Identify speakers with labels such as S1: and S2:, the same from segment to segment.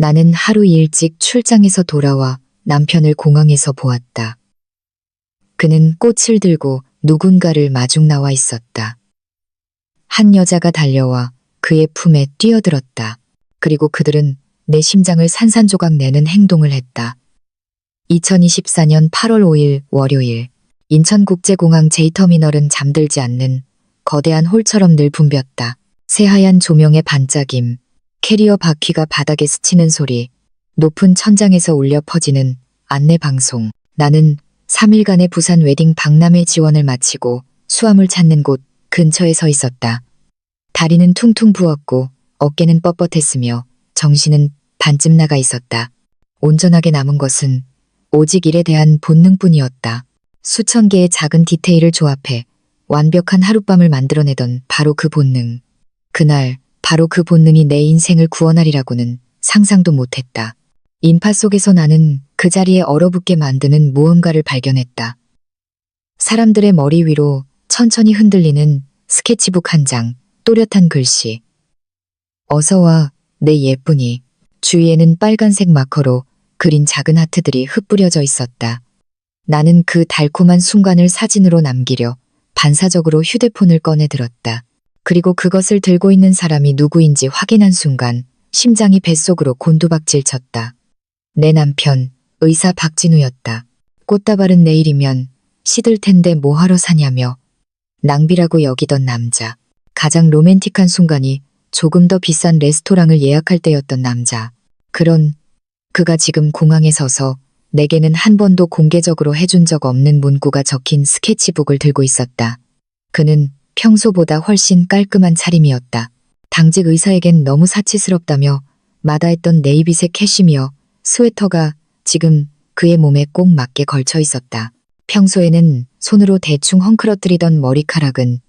S1: 나는 하루 일찍 출장에서 돌아와 남편을 공항에서 보았다. 그는 꽃을 들고 누군가를 마중 나와 있었다. 한 여자가 달려와 그의 품에 뛰어들었다. 그리고 그들은 내 심장을 산산조각 내는 행동을 했다. 2024년 8월 5일 월요일, 인천국제공항 J터미널은 잠들지 않는 거대한 홀처럼 늘 붐볐다. 새하얀 조명의 반짝임, 캐리어 바퀴가 바닥에 스치는 소리, 높은 천장에서 울려 퍼지는 안내 방송. 나는 3일간의 부산 웨딩 박람회 지원을 마치고 수암을 찾는 곳 근처에 서 있었다. 다리는 퉁퉁 부었고 어깨는 뻣뻣했으며 정신은 반쯤 나가 있었다. 온전하게 남은 것은 오직 일에 대한 본능뿐이었다. 수천 개의 작은 디테일을 조합해 완벽한 하룻밤을 만들어내던 바로 그 본능. 그날 바로 그 본능이 내 인생을 구원하리라고는 상상도 못했다. 인파 속에서 나는 그 자리에 얼어붙게 만드는 무언가를 발견했다. 사람들의 머리 위로 천천히 흔들리는 스케치북 한 장, 또렷한 글씨. 어서와 내 예쁜이. 주위에는 빨간색 마커로 그린 작은 하트들이 흩뿌려져 있었다. 나는 그 달콤한 순간을 사진으로 남기려 반사적으로 휴대폰을 꺼내 들었다. 그리고 그것을 들고 있는 사람이 누구인지 확인한 순간 심장이 뱃속으로 곤두박질 쳤다. 내 남편, 의사 박진우였다. 꽃다발은 내일이면 시들 텐데 뭐하러 사냐며 낭비라고 여기던 남자. 가장 로맨틱한 순간이 조금 더 비싼 레스토랑을 예약할 때였던 남자. 그가 지금 공항에 서서 내게는 한 번도 공개적으로 해준 적 없는 문구가 적힌 스케치북을 들고 있었다. 그는 평소보다 훨씬 깔끔한 차림이었다. 당직 의사에겐 너무 사치스럽다며 마다했던 네이비색 캐시미어 스웨터가 지금 그의 몸에 꼭 맞게 걸쳐 있었다. 평소에는 손으로 대충 헝클어뜨리던 머리카락은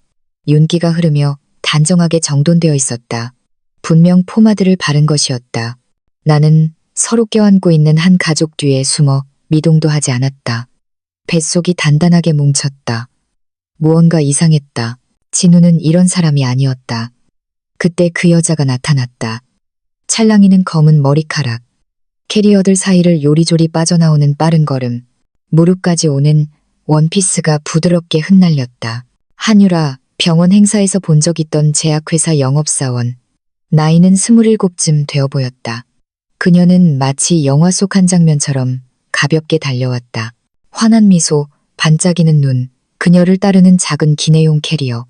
S1: 윤기가 흐르며 단정하게 정돈되어 있었다. 분명 포마드를 바른 것이었다. 나는 서로 껴안고 있는 한 가족 뒤에 숨어 미동도 하지 않았다. 뱃속이 단단하게 뭉쳤다. 무언가 이상했다. 진우는 이런 사람이 아니었다. 그때 그 여자가 나타났다. 찰랑이는 검은 머리카락, 캐리어들 사이를 요리조리 빠져나오는 빠른 걸음, 무릎까지 오는 원피스가 부드럽게 흩날렸다. 한유라, 병원 행사에서 본 적 있던 제약회사 영업사원. 나이는 27쯤 되어 보였다. 그녀는 마치 영화 속 한 장면처럼 가볍게 달려왔다. 환한 미소, 반짝이는 눈, 그녀를 따르는 작은 기내용 캐리어.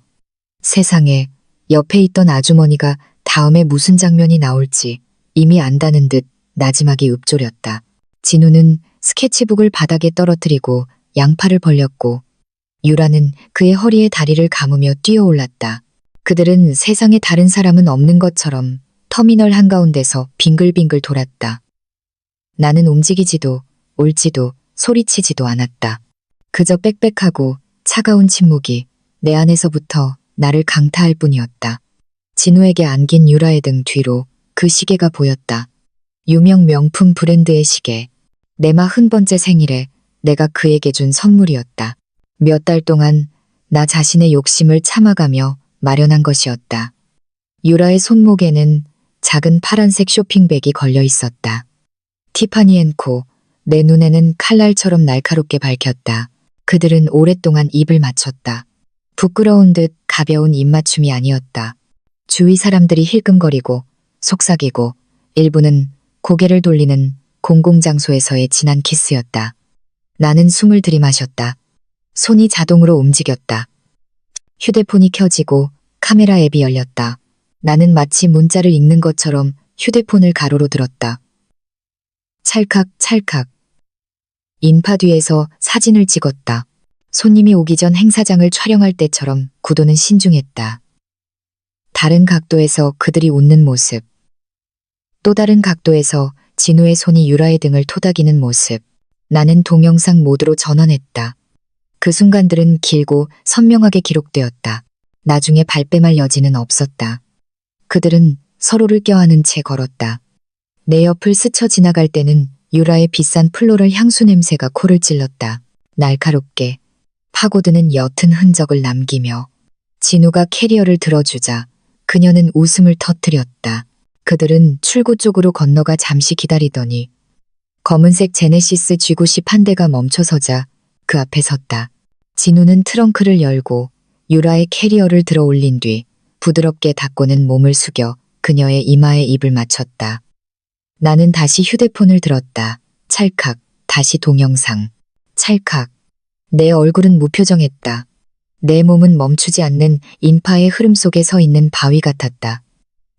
S1: 세상에, 옆에 있던 아주머니가 다음에 무슨 장면이 나올지 이미 안다는 듯 나지막이 읊조렸다. 진우는 스케치북을 바닥에 떨어뜨리고 양팔을 벌렸고 유라는 그의 허리에 다리를 감으며 뛰어올랐다. 그들은 세상에 다른 사람은 없는 것처럼 터미널 한가운데서 빙글빙글 돌았다. 나는 움직이지도 울지도 소리치지도 않았다. 그저 빽빽하고 차가운 침묵이 내 안에서부터 나를 강타할 뿐이었다. 진우에게 안긴 유라의 등 뒤로 그 시계가 보였다. 유명 명품 브랜드의 시계. 내 40번째 생일에 내가 그에게 준 선물이었다. 몇 달 동안 나 자신의 욕심을 참아가며 마련한 것이었다. 유라의 손목에는 작은 파란색 쇼핑백이 걸려 있었다. 티파니 앤 코. 내 눈에는 칼날처럼 날카롭게 밝혔다. 그들은 오랫동안 입을 맞췄다. 부끄러운 듯 가벼운 입맞춤이 아니었다. 주위 사람들이 힐끔거리고 속삭이고 일부는 고개를 돌리는 공공장소에서의 진한 키스였다. 나는 숨을 들이마셨다. 손이 자동으로 움직였다. 휴대폰이 켜지고 카메라 앱이 열렸다. 나는 마치 문자를 읽는 것처럼 휴대폰을 가로로 들었다. 찰칵 찰칵. 인파 뒤에서 사진을 찍었다. 손님이 오기 전 행사장을 촬영할 때처럼 구도는 신중했다. 다른 각도에서 그들이 웃는 모습. 또 다른 각도에서 진우의 손이 유라의 등을 토닥이는 모습. 나는 동영상 모드로 전환했다. 그 순간들은 길고 선명하게 기록되었다. 나중에 발뺌할 여지는 없었다. 그들은 서로를 껴안은 채 걸었다. 내 옆을 스쳐 지나갈 때는 유라의 비싼 플로럴 향수 냄새가 코를 찔렀다. 날카롭게 파고드는 옅은 흔적을 남기며 진우가 캐리어를 들어주자 그녀는 웃음을 터뜨렸다. 그들은 출구 쪽으로 건너가 잠시 기다리더니 검은색 제네시스 G90 한 대가 멈춰서자 그 앞에 섰다. 진우는 트렁크를 열고 유라의 캐리어를 들어 올린 뒤 부드럽게 닫고는 몸을 숙여 그녀의 이마에 입을 맞췄다. 나는 다시 휴대폰을 들었다. 찰칵, 다시 동영상. 찰칵. 내 얼굴은 무표정했다. 내 몸은 멈추지 않는 인파의 흐름 속에 서 있는 바위 같았다.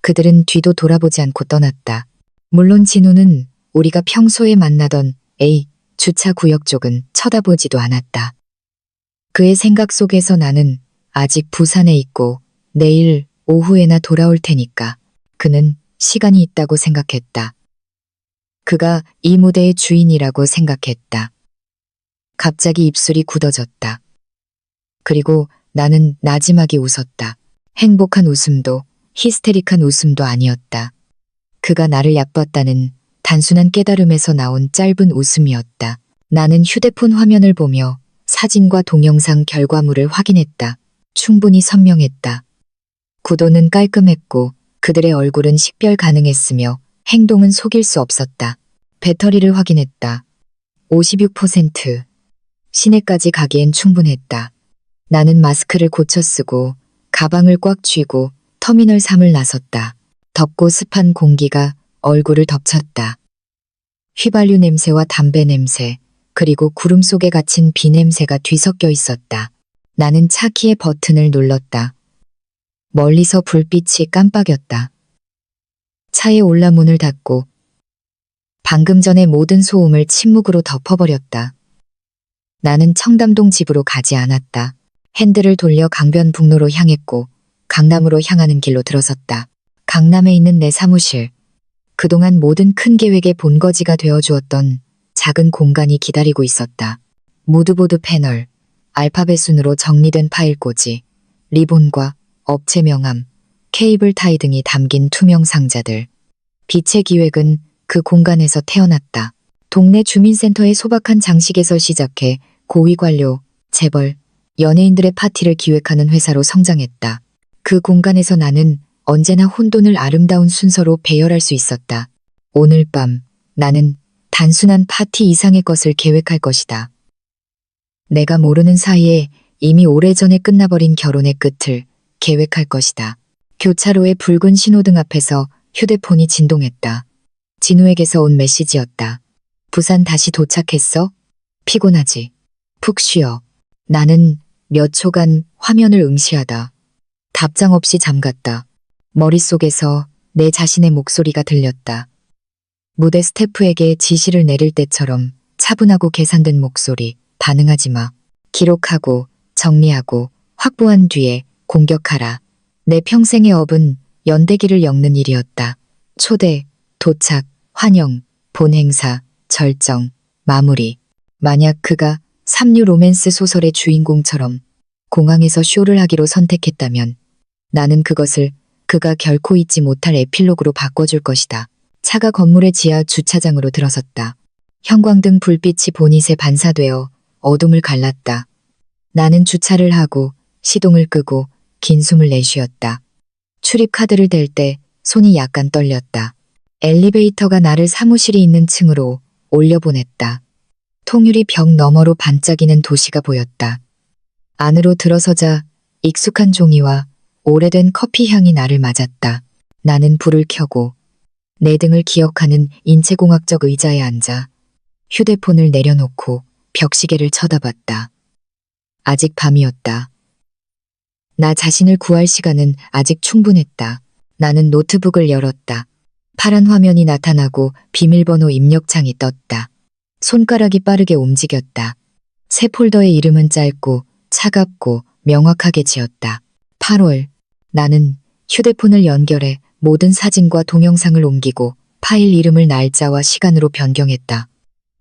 S1: 그들은 뒤도 돌아보지 않고 떠났다. 물론 진우는 우리가 평소에 만나던 A 주차 구역 쪽은 쳐다보지도 않았다. 그의 생각 속에서 나는 아직 부산에 있고 내일 오후에나 돌아올 테니까 그는 시간이 있다고 생각했다. 그가 이 무대의 주인이라고 생각했다. 갑자기 입술이 굳어졌다. 그리고 나는 나지막이 웃었다. 행복한 웃음도 히스테릭한 웃음도 아니었다. 그가 나를 얕봤다는 단순한 깨달음에서 나온 짧은 웃음이었다. 나는 휴대폰 화면을 보며 사진과 동영상 결과물을 확인했다. 충분히 선명했다. 구도는 깔끔했고 그들의 얼굴은 식별 가능했으며 행동은 속일 수 없었다. 배터리를 확인했다. 56%. 시내까지 가기엔 충분했다. 나는 마스크를 고쳐 쓰고 가방을 꽉 쥐고 터미널 3을 나섰다. 덥고 습한 공기가 얼굴을 덮쳤다. 휘발유 냄새와 담배 냄새, 그리고 구름 속에 갇힌 비 냄새가 뒤섞여 있었다. 나는 차 키의 버튼을 눌렀다. 멀리서 불빛이 깜빡였다. 차에 올라 문을 닫고 방금 전의 모든 소음을 침묵으로 덮어버렸다. 나는 청담동 집으로 가지 않았다. 핸들을 돌려 강변북로로 향했고 강남으로 향하는 길로 들어섰다. 강남에 있는 내 사무실. 그동안 모든 큰 계획의 본거지가 되어주었던 작은 공간이 기다리고 있었다. 무드보드 패널, 알파벳 순으로 정리된 파일 꽂이, 리본과 업체 명함, 케이블 타이 등이 담긴 투명 상자들. 빛의 기획은 그 공간에서 태어났다. 동네 주민센터의 소박한 장식에서 시작해 고위 관료, 재벌, 연예인들의 파티를 기획하는 회사로 성장했다. 그 공간에서 나는 언제나 혼돈을 아름다운 순서로 배열할 수 있었다. 오늘 밤 나는 단순한 파티 이상의 것을 계획할 것이다. 내가 모르는 사이에 이미 오래전에 끝나버린 결혼의 끝을 계획할 것이다. 교차로의 붉은 신호등 앞에서 휴대폰이 진동했다. 진우에게서 온 메시지였다. 부산 다시 도착했어? 피곤하지? 푹 쉬어. 나는 몇 초간 화면을 응시하다. 답장 없이 잠갔다. 머릿속에서 내 자신의 목소리가 들렸다. 무대 스태프에게 지시를 내릴 때처럼 차분하고 계산된 목소리. 반응하지 마. 기록하고 정리하고 확보한 뒤에 공격하라. 내 평생의 업은 연대기를 엮는 일이었다. 초대, 도착, 환영, 본행사, 절정, 마무리. 만약 그가 삼류 로맨스 소설의 주인공처럼 공항에서 쇼를 하기로 선택했다면 나는 그것을 그가 결코 잊지 못할 에필로그로 바꿔줄 것이다. 차가 건물의 지하 주차장으로 들어섰다. 형광등 불빛이 보닛에 반사되어 어둠을 갈랐다. 나는 주차를 하고 시동을 끄고 긴 숨을 내쉬었다. 출입카드를 댈 때 손이 약간 떨렸다. 엘리베이터가 나를 사무실이 있는 층으로 올려보냈다. 통유리 벽 너머로 반짝이는 도시가 보였다. 안으로 들어서자 익숙한 종이와 오래된 커피 향이 나를 맞았다. 나는 불을 켜고 내 등을 기억하는 인체공학적 의자에 앉아 휴대폰을 내려놓고 벽시계를 쳐다봤다. 아직 밤이었다. 나 자신을 구할 시간은 아직 충분했다. 나는 노트북을 열었다. 파란 화면이 나타나고 비밀번호 입력창이 떴다. 손가락이 빠르게 움직였다. 새 폴더의 이름은 짧고 차갑고 명확하게 지었다. 8월. 나는 휴대폰을 연결해 모든 사진과 동영상을 옮기고 파일 이름을 날짜와 시간으로 변경했다.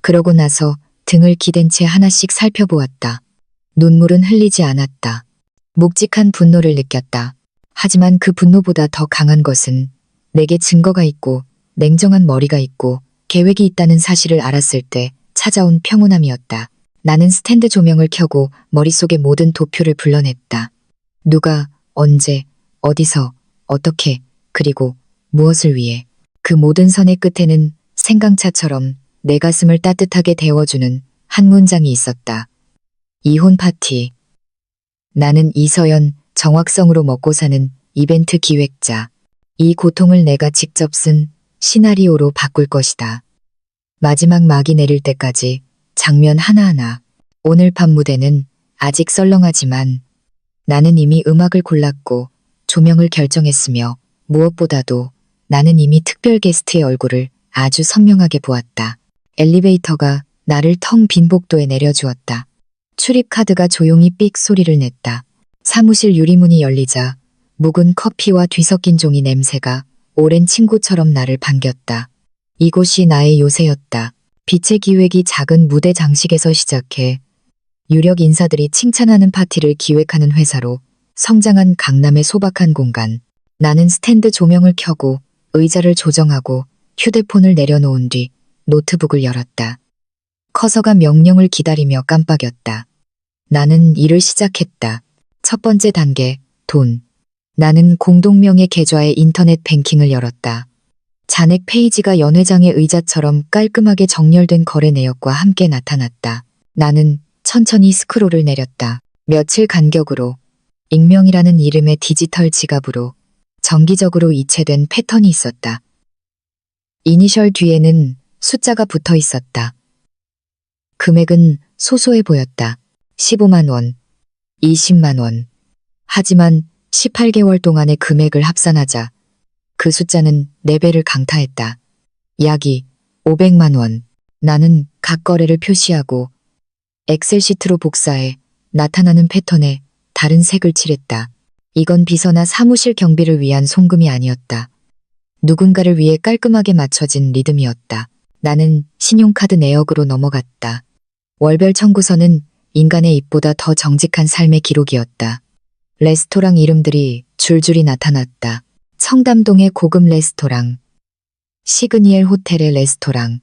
S1: 그러고 나서 등을 기댄 채 하나씩 살펴보았다. 눈물은 흘리지 않았다. 묵직한 분노를 느꼈다. 하지만 그 분노보다 더 강한 것은 내게 증거가 있고 냉정한 머리가 있고 계획이 있다는 사실을 알았을 때 찾아온 평온함이었다. 나는 스탠드 조명을 켜고 머릿속의 모든 도표를 불러냈다. 누가, 언제, 어디서, 어떻게, 그리고 무엇을 위해? 그 모든 선의 끝에는 생강차처럼 내 가슴을 따뜻하게 데워주는 한 문장이 있었다. 이혼 파티. 나는 이서연, 정확성으로 먹고 사는 이벤트 기획자. 이 고통을 내가 직접 쓴 시나리오로 바꿀 것이다. 마지막 막이 내릴 때까지 장면 하나하나. 오늘 밤 무대는 아직 썰렁하지만 나는 이미 음악을 골랐고 조명을 결정했으며 무엇보다도 나는 이미 특별 게스트의 얼굴을 아주 선명하게 보았다. 엘리베이터가 나를 텅 빈 복도에 내려주었다. 출입카드가 조용히 삑 소리를 냈다. 사무실 유리문이 열리자 묵은 커피와 뒤섞인 종이 냄새가 오랜 친구처럼 나를 반겼다. 이곳이 나의 요새였다. 빛의 기획이 작은 무대 장식에서 시작해 유력 인사들이 칭찬하는 파티를 기획하는 회사로 성장한 강남의 소박한 공간. 나는 스탠드 조명을 켜고 의자를 조정하고 휴대폰을 내려놓은 뒤 노트북을 열었다. 커서가 명령을 기다리며 깜빡였다. 나는 일을 시작했다. 첫 번째 단계, 돈. 나는 공동명의 계좌에 인터넷 뱅킹을 열었다. 잔액 페이지가 연회장의 의자처럼 깔끔하게 정렬된 거래 내역과 함께 나타났다. 나는 천천히 스크롤을 내렸다. 며칠 간격으로 익명이라는 이름의 디지털 지갑으로 정기적으로 이체된 패턴이 있었다. 이니셜 뒤에는 숫자가 붙어 있었다. 금액은 소소해 보였다. 15만 원, 20만 원. 하지만 18개월 동안의 금액을 합산하자 그 숫자는 4배를 강타했다. 약이 500만 원. 나는 각 거래를 표시하고 엑셀시트로 복사해 나타나는 패턴에 다른 색을 칠했다. 이건 비서나 사무실 경비를 위한 송금이 아니었다. 누군가를 위해 깔끔하게 맞춰진 리듬이었다. 나는 신용카드 내역으로 넘어갔다. 월별 청구서는 인간의 입보다 더 정직한 삶의 기록이었다. 레스토랑 이름들이 줄줄이 나타났다. 청담동의 고급 레스토랑, 시그니엘 호텔의 레스토랑.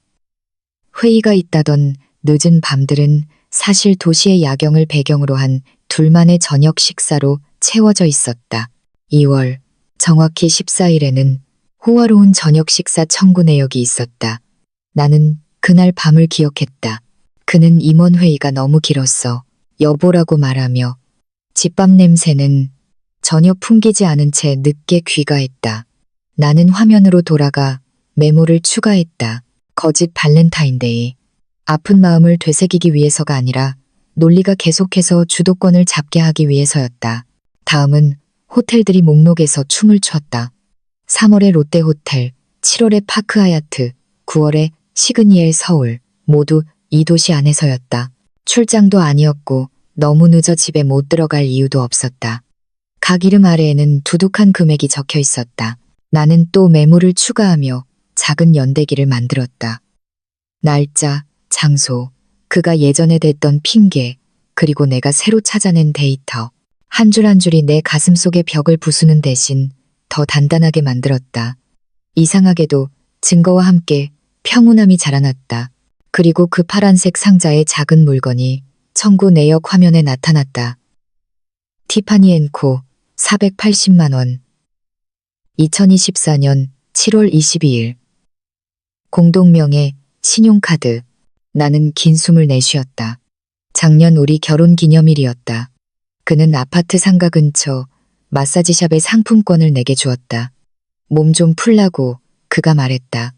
S1: 회의가 있다던 늦은 밤들은 사실 도시의 야경을 배경으로 한 둘만의 저녁 식사로 채워져 있었다. 2월, 정확히 14일에는 호화로운 저녁 식사 청구 내역이 있었다. 나는 그날 밤을 기억했다. 그는 임원회의가 너무 길었어. 여보라고 말하며 집밥 냄새는 전혀 풍기지 않은 채 늦게 귀가했다. 나는 화면으로 돌아가 메모를 추가했다. 거짓 발렌타인데이. 아픈 마음을 되새기기 위해서가 아니라 논리가 계속해서 주도권을 잡게 하기 위해서였다. 다음은 호텔들이 목록에서 춤을 췄다. 3월의 롯데호텔, 7월의 파크하얏트, 9월의 시그니엘 서울. 모두 이 도시 안에서였다. 출장도 아니었고 너무 늦어 집에 못 들어갈 이유도 없었다. 각 이름 아래에는 두둑한 금액이 적혀 있었다. 나는 또 메모를 추가하며 작은 연대기를 만들었다. 날짜, 장소, 그가 예전에 댔던 핑계, 그리고 내가 새로 찾아낸 데이터. 한 줄 한 줄이 내 가슴 속의 벽을 부수는 대신 더 단단하게 만들었다. 이상하게도 증거와 함께 평온함이 자라났다. 그리고 그 파란색 상자의 작은 물건이 청구 내역 화면에 나타났다. 티파니 앤코 480만 원. 2024년 7월 22일. 공동명의 신용카드. 나는 긴 숨을 내쉬었다. 작년 우리 결혼 기념일이었다. 그는 아파트 상가 근처 마사지샵의 상품권을 내게 주었다. 몸 좀 풀라고 그가 말했다.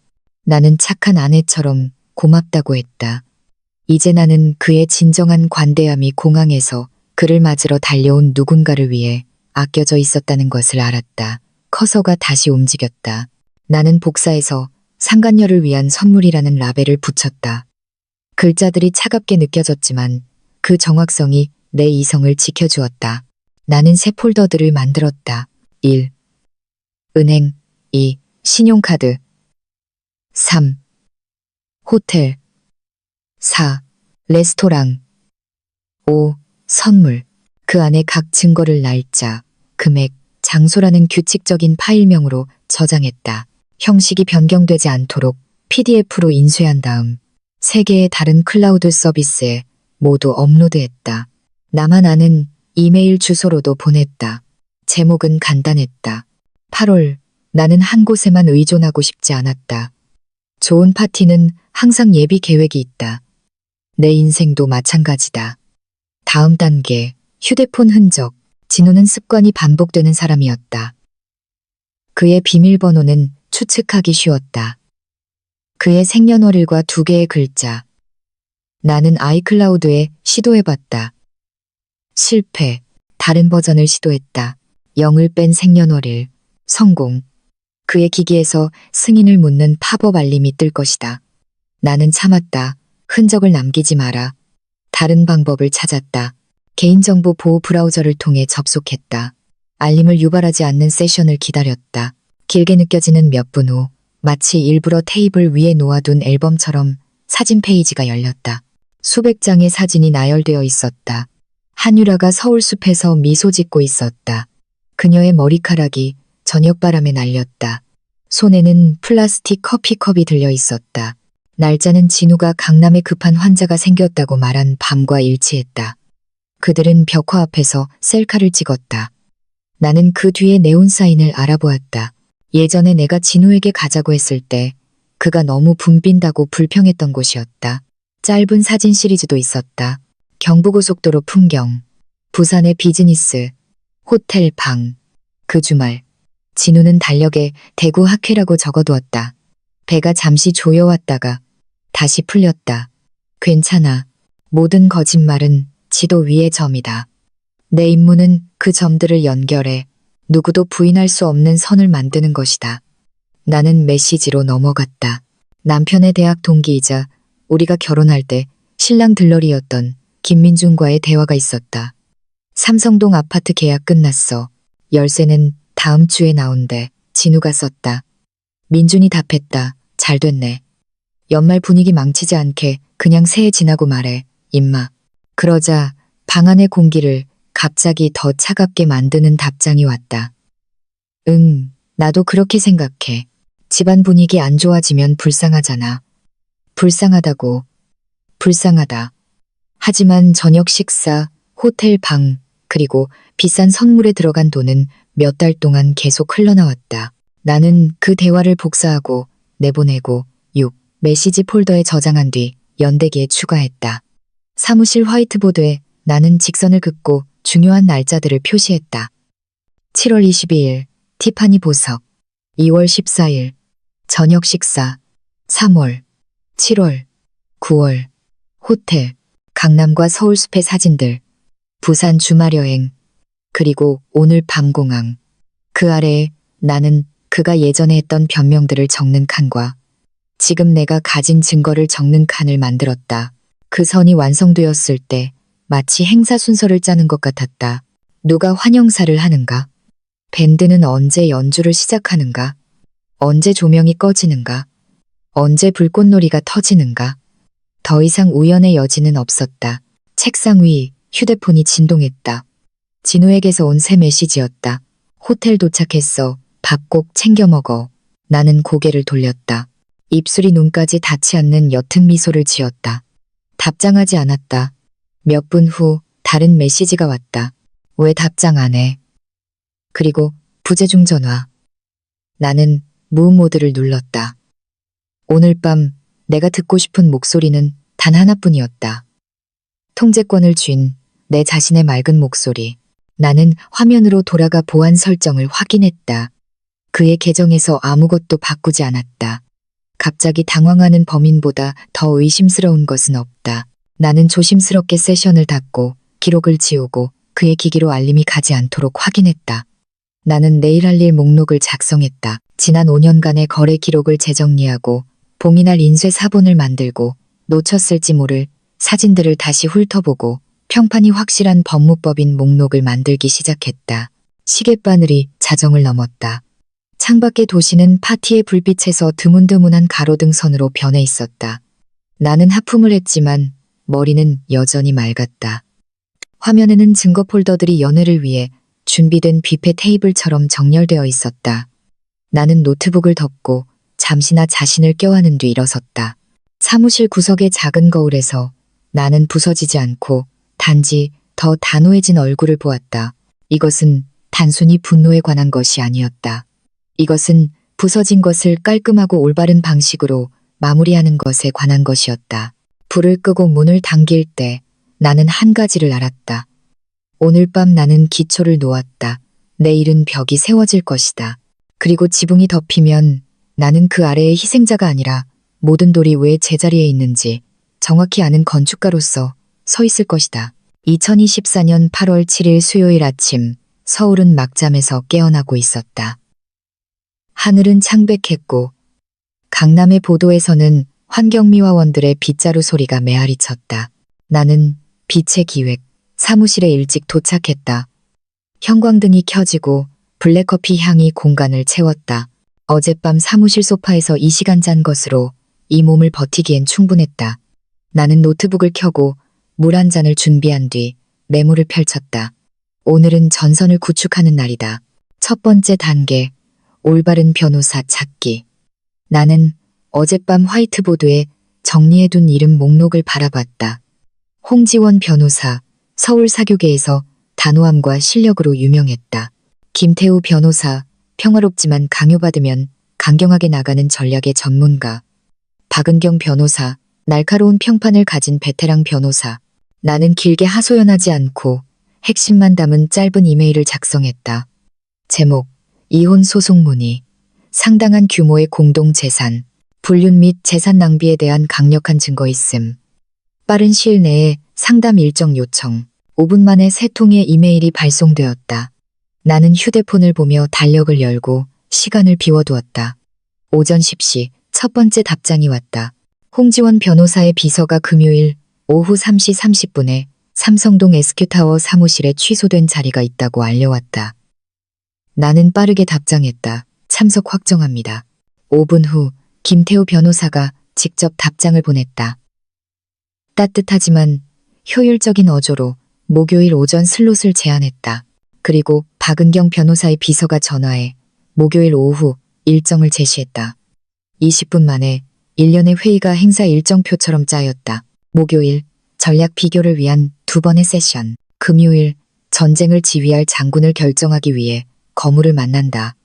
S1: 나는 착한 아내처럼 고맙다고 했다. 이제 나는 그의 진정한 관대함이 공항에서 그를 맞으러 달려온 누군가를 위해 아껴져 있었다는 것을 알았다. 커서가 다시 움직였다. 나는 복사해서 상간녀를 위한 선물이라는 라벨을 붙였다. 글자들이 차갑게 느껴졌지만 그 정확성이 내 이성을 지켜주었다. 나는 새 폴더들을 만들었다. 1. 은행. 2. 신용카드. 3. 호텔. 4. 레스토랑. 5. 선물. 그 안에 각 증거를 날짜, 금액, 장소라는 규칙적인 파일명으로 저장했다. 형식이 변경되지 않도록 PDF로 인쇄한 다음 3개의 다른 클라우드 서비스에 모두 업로드했다. 나만 아는 이메일 주소로도 보냈다. 제목은 간단했다. 8월, 나는 한 곳에만 의존하고 싶지 않았다. 좋은 파티는 항상 예비 계획이 있다. 내 인생도 마찬가지다. 다음 단계, 휴대폰 흔적. 진우는 습관이 반복되는 사람이었다. 그의 비밀번호는 추측하기 쉬웠다. 그의 생년월일과 2개의 글자. 나는 아이클라우드에 시도해봤다. 실패. 다른 버전을 시도했다. 0을 뺀 생년월일. 성공. 그의 기기에서 승인을 묻는 팝업 알림이 뜰 것이다. 나는 참았다. 흔적을 남기지 마라. 다른 방법을 찾았다. 개인정보 보호 브라우저를 통해 접속했다. 알림을 유발하지 않는 세션을 기다렸다. 길게 느껴지는 몇 분 후 마치 일부러 테이블 위에 놓아둔 앨범처럼 사진 페이지가 열렸다. 수백 장의 사진이 나열되어 있었다. 한유라가 서울숲에서 미소 짓고 있었다. 그녀의 머리카락이 저녁바람에 날렸다. 손에는 플라스틱 커피컵이 들려 있었다. 날짜는 진우가 강남에 급한 환자가 생겼다고 말한 밤과 일치했다. 그들은 벽화 앞에서 셀카를 찍었다. 나는 그 뒤에 네온사인을 알아보았다. 예전에 내가 진우에게 가자고 했을 때 그가 너무 붐빈다고 불평했던 곳이었다. 짧은 사진 시리즈도 있었다. 경부고속도로 풍경, 부산의 비즈니스, 호텔 방. 그 주말, 진우는 달력에 대구 학회라고 적어두었다. 배가 잠시 조여왔다가 다시 풀렸다. 괜찮아. 모든 거짓말은 지도 위의 점이다. 내 임무는 그 점들을 연결해 누구도 부인할 수 없는 선을 만드는 것이다. 나는 메시지로 넘어갔다. 남편의 대학 동기이자 우리가 결혼할 때 신랑 들러리였던 김민중과의 대화가 있었다. 삼성동 아파트 계약 끝났어. 열쇠는 다음 주에 나온대. 진우가 썼다. 민준이 답했다. 잘 됐네. 연말 분위기 망치지 않게 그냥 새해 지나고 말해. 임마. 그러자 방 안의 공기를 갑자기 더 차갑게 만드는 답장이 왔다. 응, 나도 그렇게 생각해. 집안 분위기 안 좋아지면 불쌍하잖아. 불쌍하다고. 불쌍하다. 하지만 저녁 식사, 호텔 방, 그리고 비싼 선물에 들어간 돈은 몇 달 동안 계속 흘러나왔다. 나는 그 대화를 복사하고 내보내고 6 메시지 폴더에 저장한 뒤 연대기에 추가했다. 사무실 화이트보드에 나는 직선을 긋고 중요한 날짜들을 표시했다. 7월 22일 티파니 보석, 2월 14일 저녁 식사, 3월, 7월, 9월 호텔, 강남과 서울숲의 사진들, 부산 주말여행, 그리고 오늘 밤 공항. 그 아래에 나는 그가 예전에 했던 변명들을 적는 칸과 지금 내가 가진 증거를 적는 칸을 만들었다. 그 선이 완성되었을 때 마치 행사 순서를 짜는 것 같았다. 누가 환영사를 하는가? 밴드는 언제 연주를 시작하는가? 언제 조명이 꺼지는가? 언제 불꽃놀이가 터지는가? 더 이상 우연의 여지는 없었다. 책상 위 휴대폰이 진동했다. 진우에게서 온 새 메시지였다. 호텔 도착했어. 밥 꼭 챙겨 먹어. 나는 고개를 돌렸다. 입술이 눈까지 닿지 않는 옅은 미소를 지었다. 답장하지 않았다. 몇 분 후 다른 메시지가 왔다. 왜 답장 안 해? 그리고 부재중 전화. 나는 무음 모드를 눌렀다. 오늘 밤 내가 듣고 싶은 목소리는 단 하나뿐이었다. 통제권을 쥔 내 자신의 맑은 목소리. 나는 화면으로 돌아가 보안 설정을 확인했다. 그의 계정에서 아무것도 바꾸지 않았다. 갑자기 당황하는 범인보다 더 의심스러운 것은 없다. 나는 조심스럽게 세션을 닫고 기록을 지우고 그의 기기로 알림이 가지 않도록 확인했다. 나는 내일 할 일 목록을 작성했다. 지난 5년간의 거래 기록을 재정리하고 봉인할 인쇄 사본을 만들고 놓쳤을지 모를 사진들을 다시 훑어보고 평판이 확실한 법무법인 목록을 만들기 시작했다. 시계바늘이 자정을 넘었다. 창밖의 도시는 파티의 불빛에서 드문드문한 가로등 선으로 변해 있었다. 나는 하품을 했지만 머리는 여전히 맑았다. 화면에는 증거 폴더들이 연회를 위해 준비된 뷔페 테이블처럼 정렬되어 있었다. 나는 노트북을 덮고 잠시나 자신을 껴안은 뒤 일어섰다. 사무실 구석의 작은 거울에서 나는 부서지지 않고 단지 더 단호해진 얼굴을 보았다. 이것은 단순히 분노에 관한 것이 아니었다. 이것은 부서진 것을 깔끔하고 올바른 방식으로 마무리하는 것에 관한 것이었다. 불을 끄고 문을 당길 때 나는 한 가지를 알았다. 오늘 밤 나는 기초를 놓았다. 내일은 벽이 세워질 것이다. 그리고 지붕이 덮이면 나는 그 아래의 희생자가 아니라 모든 돌이 왜 제자리에 있는지 정확히 아는 건축가로서 서 있을 것이다. 2024년 8월 7일 수요일 아침, 서울은 막잠에서 깨어나고 있었다. 하늘은 창백했고 강남의 보도에서는 환경미화원들의 빗자루 소리가 메아리 쳤다. 나는 빛의 기획 사무실에 일찍 도착했다. 형광등이 켜지고 블랙커피 향이 공간을 채웠다. 어젯밤 사무실 소파에서 이 시간 잔 것으로 이 몸을 버티기엔 충분했다. 나는 노트북을 켜고 물 한 잔을 준비한 뒤 메모를 펼쳤다. 오늘은 전선을 구축하는 날이다. 첫 번째 단계, 올바른 변호사 찾기. 나는 어젯밤 화이트보드에 정리해둔 이름 목록을 바라봤다. 홍지원 변호사, 서울 사교계에서 단호함과 실력으로 유명했다. 김태우 변호사, 평화롭지만 강요받으면 강경하게 나가는 전략의 전문가. 박은경 변호사, 날카로운 평판을 가진 베테랑 변호사. 나는 길게 하소연하지 않고 핵심만 담은 짧은 이메일을 작성했다. 제목, 이혼 소송 문의. 상당한 규모의 공동재산, 불륜 및 재산 낭비에 대한 강력한 증거 있음. 빠른 시일 내에 상담 일정 요청. 5분 만에 3통의 이메일이 발송되었다. 나는 휴대폰을 보며 달력을 열고 시간을 비워두었다. 오전 10시 첫 번째 답장이 왔다. 홍지원 변호사의 비서가 금요일 오후 3시 30분에 삼성동 SQ타워 사무실에 취소된 자리가 있다고 알려왔다. 나는 빠르게 답장했다. 참석 확정합니다. 5분 후 김태우 변호사가 직접 답장을 보냈다. 따뜻하지만 효율적인 어조로 목요일 오전 슬롯을 제안했다. 그리고 박은경 변호사의 비서가 전화해 목요일 오후 일정을 제시했다. 20분 만에 일련의 회의가 행사 일정표처럼 짜였다. 목요일 전략 비교를 위한 2번의 세션. 금요일 전쟁을 지휘할 장군을 결정하기 위해 거물을 만난다.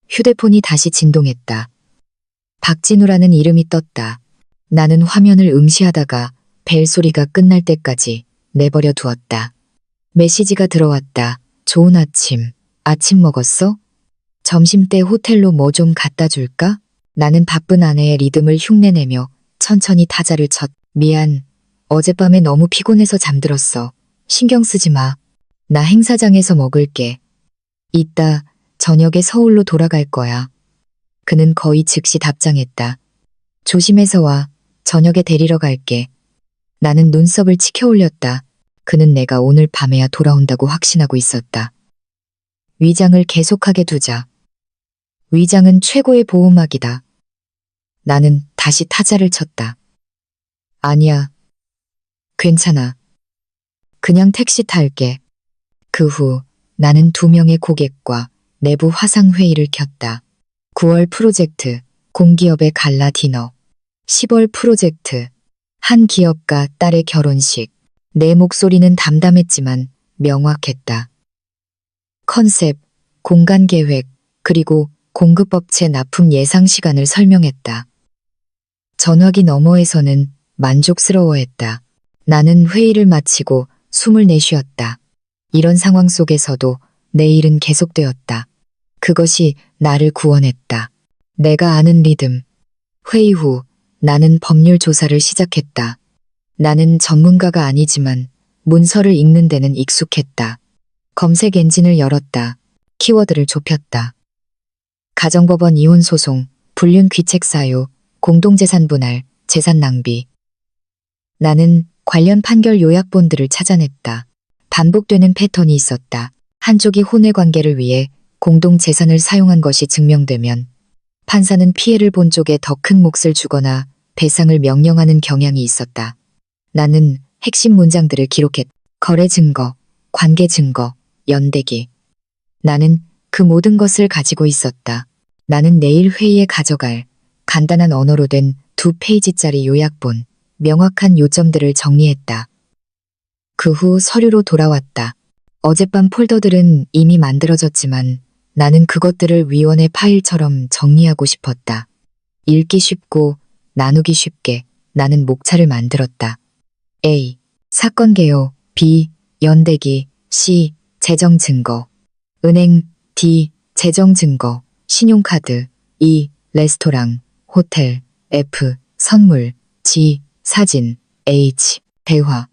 S1: 휴대폰이 다시 진동했다. 박진우라는 이름이 떴다. 나는 화면을 응시하다가 벨 소리가 끝날 때까지 내버려 두었다. 메시지가 들어왔다. 좋은 아침. 아침 먹었어? 점심때 호텔로 뭐 좀 갖다 줄까? 나는 바쁜 아내의 리듬을 흉내내며 천천히 타자를 쳤. 미안. 어젯밤에 너무 피곤해서 잠들었어. 신경 쓰지 마. 나 행사장에서 먹을게. 이따 저녁에 서울로 돌아갈 거야. 그는 거의 즉시 답장했다. 조심해서 와. 저녁에 데리러 갈게. 나는 눈썹을 치켜 올렸다. 그는 내가 오늘 밤에야 돌아온다고 확신하고 있었다. 위장을 계속하게 두자. 위장은 최고의 보호막이다. 나는 다시 타자를 쳤다. 아니야. 괜찮아. 그냥 택시 탈게. 그 후 나는 2명의 고객과 내부 화상회의를 켰다. 9월 프로젝트, 공기업의 갈라 디너. 10월 프로젝트, 한 기업가 딸의 결혼식. 내 목소리는 담담했지만 명확했다. 컨셉, 공간 계획, 그리고 공급업체 납품 예상 시간을 설명했다. 전화기 너머에서는 만족스러워했다. 나는 회의를 마치고 숨을 내쉬었다. 이런 상황 속에서도 내 일은 계속되었다. 그것이 나를 구원했다. 내가 아는 리듬. 회의 후 나는 법률 조사를 시작했다. 나는 전문가가 아니지만 문서를 읽는 데는 익숙했다. 검색 엔진을 열었다. 키워드를 좁혔다. 가정법원 이혼 소송, 불륜 귀책 사유, 공동재산 분할, 재산 낭비. 나는 관련 판결 요약본들을 찾아냈다. 반복되는 패턴이 있었다. 한쪽이 혼외 관계를 위해 공동재산을 사용한 것이 증명되면 판사는 피해를 본 쪽에 더 큰 몫을 주거나 배상을 명령하는 경향이 있었다. 나는 핵심 문장들을 기록했다. 거래 증거, 관계 증거, 연대기. 나는 그 모든 것을 가지고 있었다. 나는 내일 회의에 가져갈 간단한 언어로 된 2페이지짜리 요약본, 명확한 요점들을 정리했다. 그 후 서류로 돌아왔다. 어젯밤 폴더들은 이미 만들어졌지만 나는 그것들을 위원회 파일처럼 정리하고 싶었다. 읽기 쉽고 나누기 쉽게 나는 목차를 만들었다. A. 사건 개요. B. 연대기. C. 재정 증거. 은행. D. 재정 증거. 신용카드. E. 레스토랑. 호텔. F. 선물. G. 사진. H. 대화.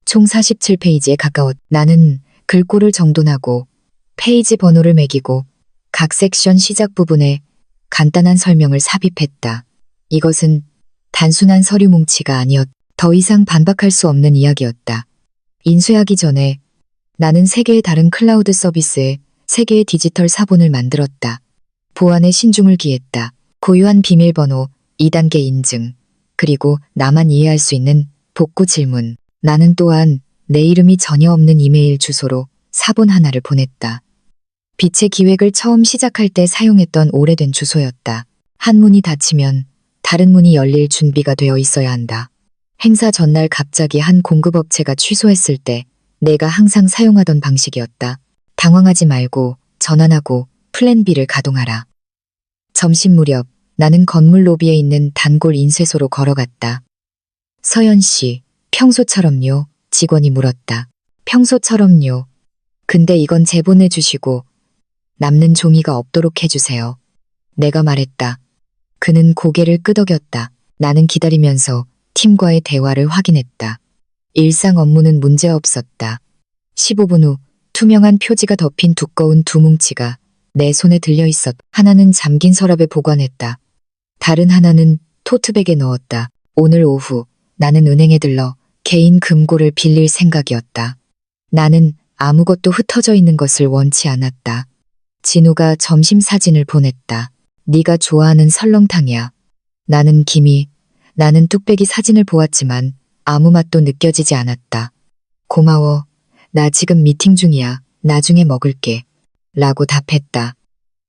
S1: 총 47페이지에 가까웠. 나는 글꼴을 정돈하고 페이지 번호를 매기고 각 섹션 시작 부분에 간단한 설명을 삽입했다. 이것은 단순한 서류 뭉치가 아니었. 더 이상 반박할 수 없는 이야기였다. 인쇄하기 전에 나는 3개의 다른 클라우드 서비스에 3개의 디지털 사본을 만들었다. 보안에 신중을 기했다. 고유한 비밀번호, 2단계 인증, 그리고 나만 이해할 수 있는 복구 질문. 나는 또한 내 이름이 전혀 없는 이메일 주소로 사본 하나를 보냈다. 빛의 기획을 처음 시작할 때 사용했던 오래된 주소였다. 한 문이 닫히면 다른 문이 열릴 준비가 되어 있어야 한다. 행사 전날 갑자기 한 공급업체가 취소했을 때 내가 항상 사용하던 방식이었다. 당황하지 말고 전환하고 플랜 B를 가동하라. 점심 무렵 나는 건물 로비에 있는 단골 인쇄소로 걸어갔다. 서연 씨, 평소처럼요? 직원이 물었다. 평소처럼요. 근데 이건 재본해 주시고 남는 종이가 없도록 해주세요. 내가 말했다. 그는 고개를 끄덕였다. 나는 기다리면서 팀과의 대화를 확인했다. 일상 업무는 문제없었다. 15분 후 투명한 표지가 덮인 두꺼운 두 뭉치가 내 손에 들려 있었. 하나는 잠긴 서랍에 보관했다. 다른 하나는 토트백에 넣었다. 오늘 오후 나는 은행에 들러 개인 금고를 빌릴 생각이었다. 나는 아무것도 흩어져 있는 것을 원치 않았다. 진우가 점심 사진을 보냈다. 네가 좋아하는 설렁탕이야. 나는 뚝배기 사진을 보았지만 아무 맛도 느껴지지 않았다. 고마워. 나 지금 미팅 중이야. 나중에 먹을게. 라고 답했다.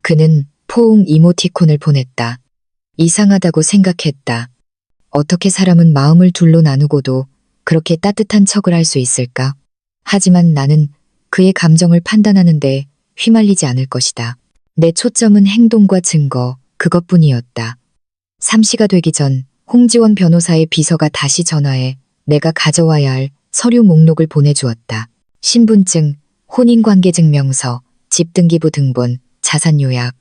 S1: 그는 포옹 이모티콘을 보냈다. 이상하다고 생각했다. 어떻게 사람은 마음을 둘로 나누고도 그렇게 따뜻한 척을 할 수 있을까? 하지만 나는 그의 감정을 판단하는데 휘말리지 않을 것이다. 내 초점은 행동과 증거, 그것뿐이었다. 3시가 되기 전 홍지원 변호사의 비서가 다시 전화해 내가 가져와야 할 서류 목록을 보내주었다. 신분증, 혼인관계증명서, 집등기부 등본, 자산요약.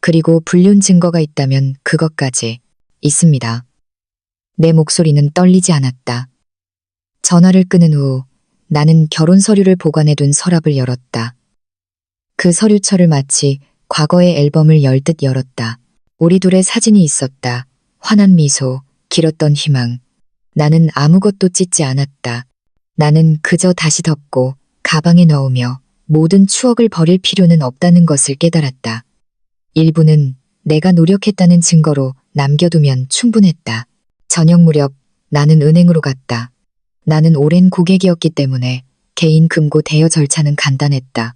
S1: 그리고 불륜 증거가 있다면 그것까지 있습니다. 내 목소리는 떨리지 않았다. 전화를 끊은 후 나는 결혼 서류를 보관해둔 서랍을 열었다. 그 서류철을 마치 과거의 앨범을 열듯 열었다. 우리 둘의 사진이 있었다. 환한 미소, 길었던 희망. 나는 아무것도 찢지 않았다. 나는 그저 다시 덮고 가방에 넣으며 모든 추억을 버릴 필요는 없다는 것을 깨달았다. 일부는 내가 노력했다는 증거로 남겨두면 충분했다. 저녁 무렵 나는 은행으로 갔다. 나는 오랜 고객이었기 때문에 개인 금고 대여 절차는 간단했다.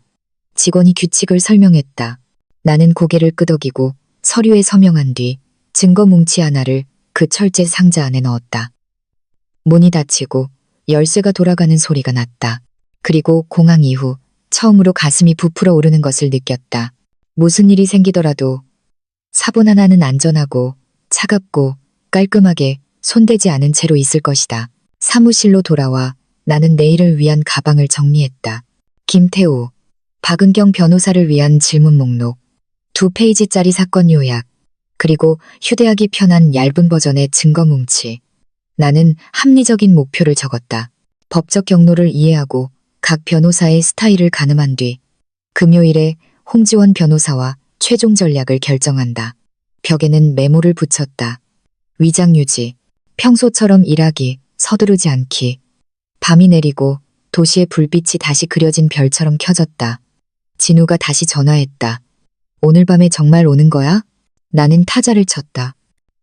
S1: 직원이 규칙을 설명했다. 나는 고개를 끄덕이고 서류에 서명한 뒤 증거 뭉치 하나를 그 철제 상자 안에 넣었다. 문이 닫히고 열쇠가 돌아가는 소리가 났다. 그리고 공항 이후 처음으로 가슴이 부풀어 오르는 것을 느꼈다. 무슨 일이 생기더라도 사본 하나는 안전하고 차갑고 깔끔하게 손대지 않은 채로 있을 것이다. 사무실로 돌아와 나는 내일을 위한 가방을 정리했다. 김태우, 박은경 변호사를 위한 질문 목록, 2페이지짜리 사건 요약, 그리고 휴대하기 편한 얇은 버전의 증거 뭉치. 나는 합리적인 목표를 적었다. 법적 경로를 이해하고 각 변호사의 스타일을 가늠한 뒤 금요일에 홍지원 변호사와 최종 전략을 결정한다. 벽에는 메모를 붙였다. 위장 유지, 평소처럼 일하기, 서두르지 않기. 밤이 내리고 도시의 불빛이 다시 그려진 별처럼 켜졌다. 진우가 다시 전화했다. 오늘 밤에 정말 오는 거야? 나는 타자를 쳤다.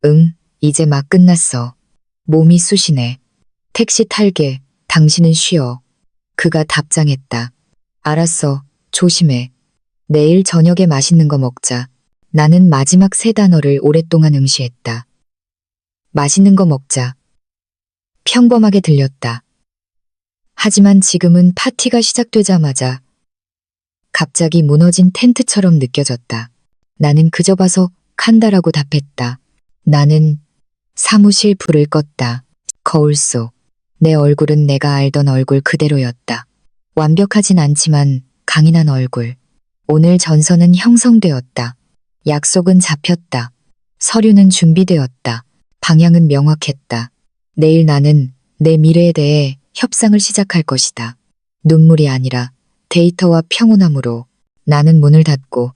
S1: 응, 이제 막 끝났어. 몸이 쑤시네. 택시 탈게. 당신은 쉬어. 그가 답장했다. 알았어. 조심해. 내일 저녁에 맛있는 거 먹자. 나는 마지막 3단어를 오랫동안 응시했다. 맛있는 거 먹자. 평범하게 들렸다. 하지만 지금은 파티가 시작되자마자 갑자기 무너진 텐트처럼 느껴졌다. 나는 그저 봐서 간다라고 답했다. 나는 사무실 불을 껐다. 거울 속 내 얼굴은 내가 알던 얼굴 그대로였다. 완벽하진 않지만 강인한 얼굴. 오늘 전선은 형성되었다. 약속은 잡혔다. 서류는 준비되었다. 방향은 명확했다. 내일 나는 내 미래에 대해 협상을 시작할 것이다. 눈물이 아니라 데이터와 평온함으로. 나는 문을 닫고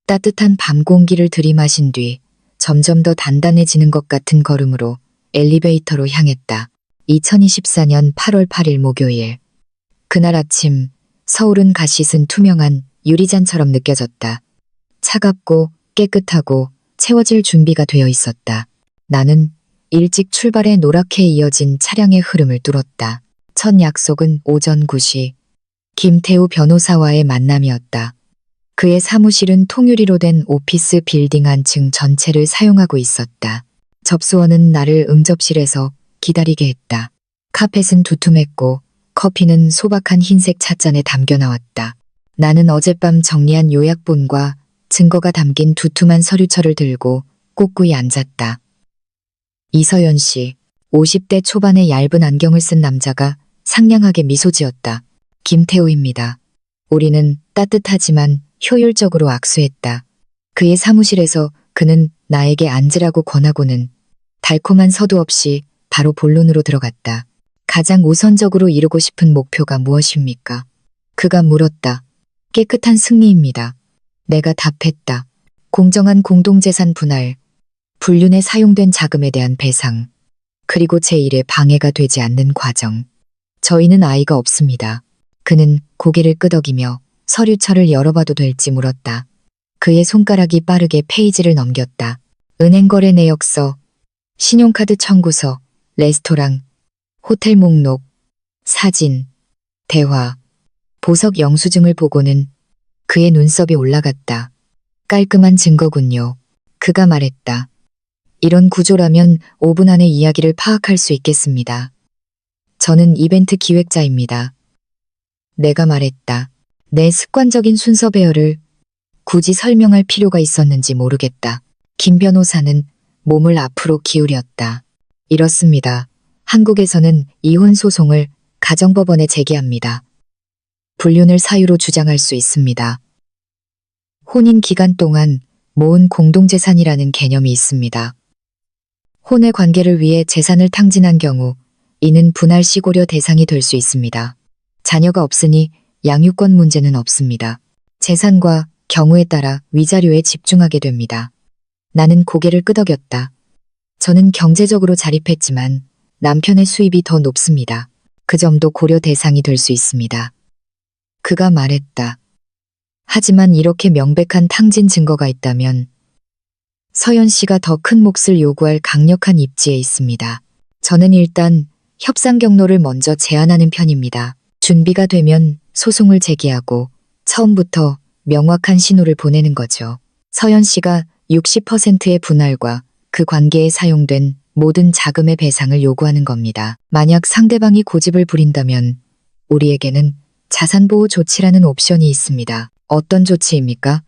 S1: 따뜻한 밤 공기를 들이마신 뒤 점점 더 단단해지는 것 같은 걸음으로 엘리베이터로 향했다. 2024년 8월 8일 목요일. 그날 아침 서울은 가시슨 투명한 유리잔처럼 느껴졌다. 차갑고 깨끗하고 채워질 준비가 되어 있었다. 나는 일찍 출발해 노랗게 이어진 차량의 흐름을 뚫었다. 첫 약속은 오전 9시. 김태우 변호사와의 만남이었다. 그의 사무실은 통유리로 된 오피스 빌딩 한 층 전체를 사용하고 있었다. 접수원은 나를 응접실에서 기다리게 했다. 카펫은 두툼했고 커피는 소박한 흰색 찻잔에 담겨 나왔다. 나는 어젯밤 정리한 요약본과 증거가 담긴 두툼한 서류철을 들고 꼿꼿이 앉았다. 이서연 씨, 50대 초반의 얇은 안경을 쓴 남자가 상냥하게 미소 지었다. 김태우입니다. 우리는 따뜻하지만 효율적으로 악수했다. 그의 사무실에서 그는 나에게 앉으라고 권하고는 달콤한 서두 없이 바로 본론으로 들어갔다. 가장 우선적으로 이루고 싶은 목표가 무엇입니까? 그가 물었다. 깨끗한 승리입니다. 내가 답했다. 공정한 공동재산 분할, 불륜에 사용된 자금에 대한 배상, 그리고 제 일에 방해가 되지 않는 과정. 저희는 아이가 없습니다. 그는 고개를 끄덕이며 서류철을 열어봐도 될지 물었다. 그의 손가락이 빠르게 페이지를 넘겼다. 은행거래 내역서, 신용카드 청구서, 레스토랑, 호텔 목록, 사진, 대화, 보석 영수증을 보고는 그의 눈썹이 올라갔다. 깔끔한 증거군요. 그가 말했다. 이런 구조라면 5분 안에 이야기를 파악할 수 있겠습니다. 저는 이벤트 기획자입니다. 내가 말했다. 내 습관적인 순서 배열을 굳이 설명할 필요가 있었는지 모르겠다. 김 변호사는 몸을 앞으로 기울였다. 이렇습니다. 한국에서는 이혼 소송을 가정법원에 제기합니다. 불륜을 사유로 주장할 수 있습니다. 혼인 기간 동안 모은 공동재산이라는 개념이 있습니다. 혼의 관계를 위해 재산을 탕진한 경우 이는 분할 시고려 대상이 될 수 있습니다. 자녀가 없으니 양육권 문제는 없습니다. 재산과 경우에 따라 위자료에 집중하게 됩니다. 나는 고개를 끄덕였다. 저는 경제적으로 자립했지만 남편의 수입이 더 높습니다. 그 점도 고려 대상이 될 수 있습니다. 그가 말했다. 하지만 이렇게 명백한 탕진 증거가 있다면 서연 씨가 더 큰 몫을 요구할 강력한 입지에 있습니다. 저는 일단 협상 경로를 먼저 제안하는 편입니다. 준비가 되면 소송을 제기하고 처음부터 명확한 신호를 보내는 거죠. 서연 씨가 60%의 분할과 그 관계에 사용된 모든 자금의 배상을 요구하는 겁니다. 만약 상대방이 고집을 부린다면 우리에게는 자산보호 조치라는 옵션이 있습니다. 어떤 조치입니까?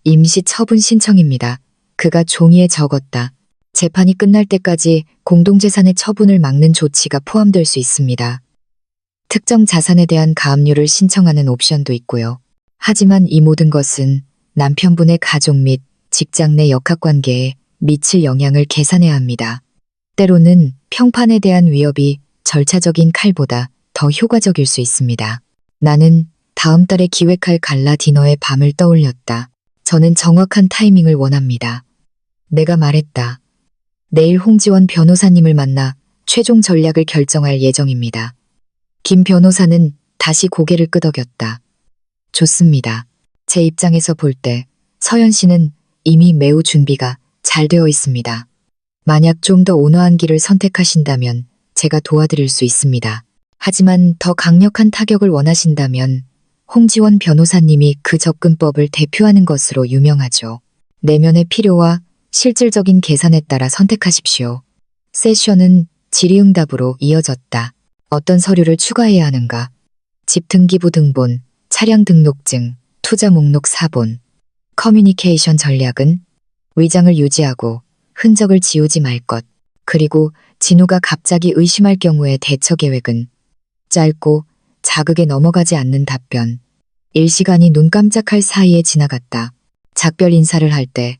S1: 임시 처분 신청입니다. 그가 종이에 적었다. 재판이 끝날 때까지 공동재산의 처분을 막는 조치가 포함될 수 있습니다. 특정 자산에 대한 가압류를 신청하는 옵션도 있고요. 하지만 이 모든 것은 남편분의 가족 및 직장 내 역학관계에 미칠 영향을 계산해야 합니다. 때로는 평판에 대한 위협이 절차적인 칼보다 더 효과적일 수 있습니다. 나는 다음 달에 기획할 갈라 디너의 밤을 떠올렸다. 저는 정확한 타이밍을 원합니다. 내가 말했다. 내일 홍지원 변호사님을 만나 최종 전략을 결정할 예정입니다. 김 변호사는 다시 고개를 끄덕였다. 좋습니다. 제 입장에서 볼 때 서연 씨는 이미 매우 준비가 잘 되어 있습니다. 만약 좀 더 온화한 길을 선택하신다면 제가 도와드릴 수 있습니다. 하지만 더 강력한 타격을 원하신다면 홍지원 변호사님이 그 접근법을 대표하는 것으로 유명하죠. 내면의 필요와 실질적인 계산에 따라 선택하십시오. 세션은 질의응답으로 이어졌다. 어떤 서류를 추가해야 하는가? 집 등기부 등본, 차량 등록증, 투자 목록 사본. 커뮤니케이션 전략은 위장을 유지하고 흔적을 지우지 말 것. 그리고 진우가 갑자기 의심할 경우의 대처 계획은 짧고 자극에 넘어가지 않는 답변. 일시간이 눈 깜짝할 사이에 지나갔다. 작별 인사를 할 때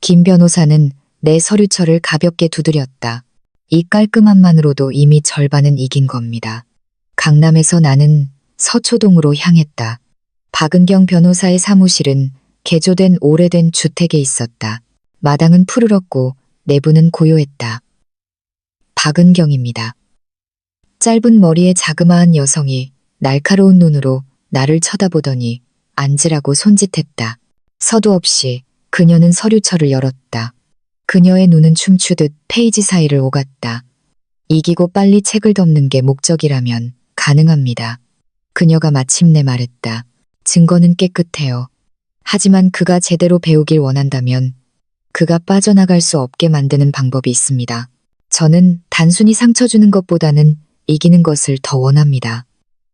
S1: 김 변호사는 내 서류철을 가볍게 두드렸다. 이 깔끔함만으로도 이미 절반은 이긴 겁니다. 강남에서 나는 서초동으로 향했다. 박은경 변호사의 사무실은 개조된 오래된 주택에 있었다. 마당은 푸르렀고 내부는 고요했다. 박은경입니다. 짧은 머리의 자그마한 여성이 날카로운 눈으로 나를 쳐다보더니 앉으라고 손짓했다. 서두 없이 그녀는 서류철을 열었다. 그녀의 눈은 춤추듯 페이지 사이를 오갔다. 이기고 빨리 책을 덮는 게 목적이라면 가능합니다. 그녀가 마침내 말했다. 증거는 깨끗해요. 하지만 그가 제대로 배우길 원한다면 그가 빠져나갈 수 없게 만드는 방법이 있습니다. 저는 단순히 상처 주는 것보다는 이기는 것을 더 원합니다.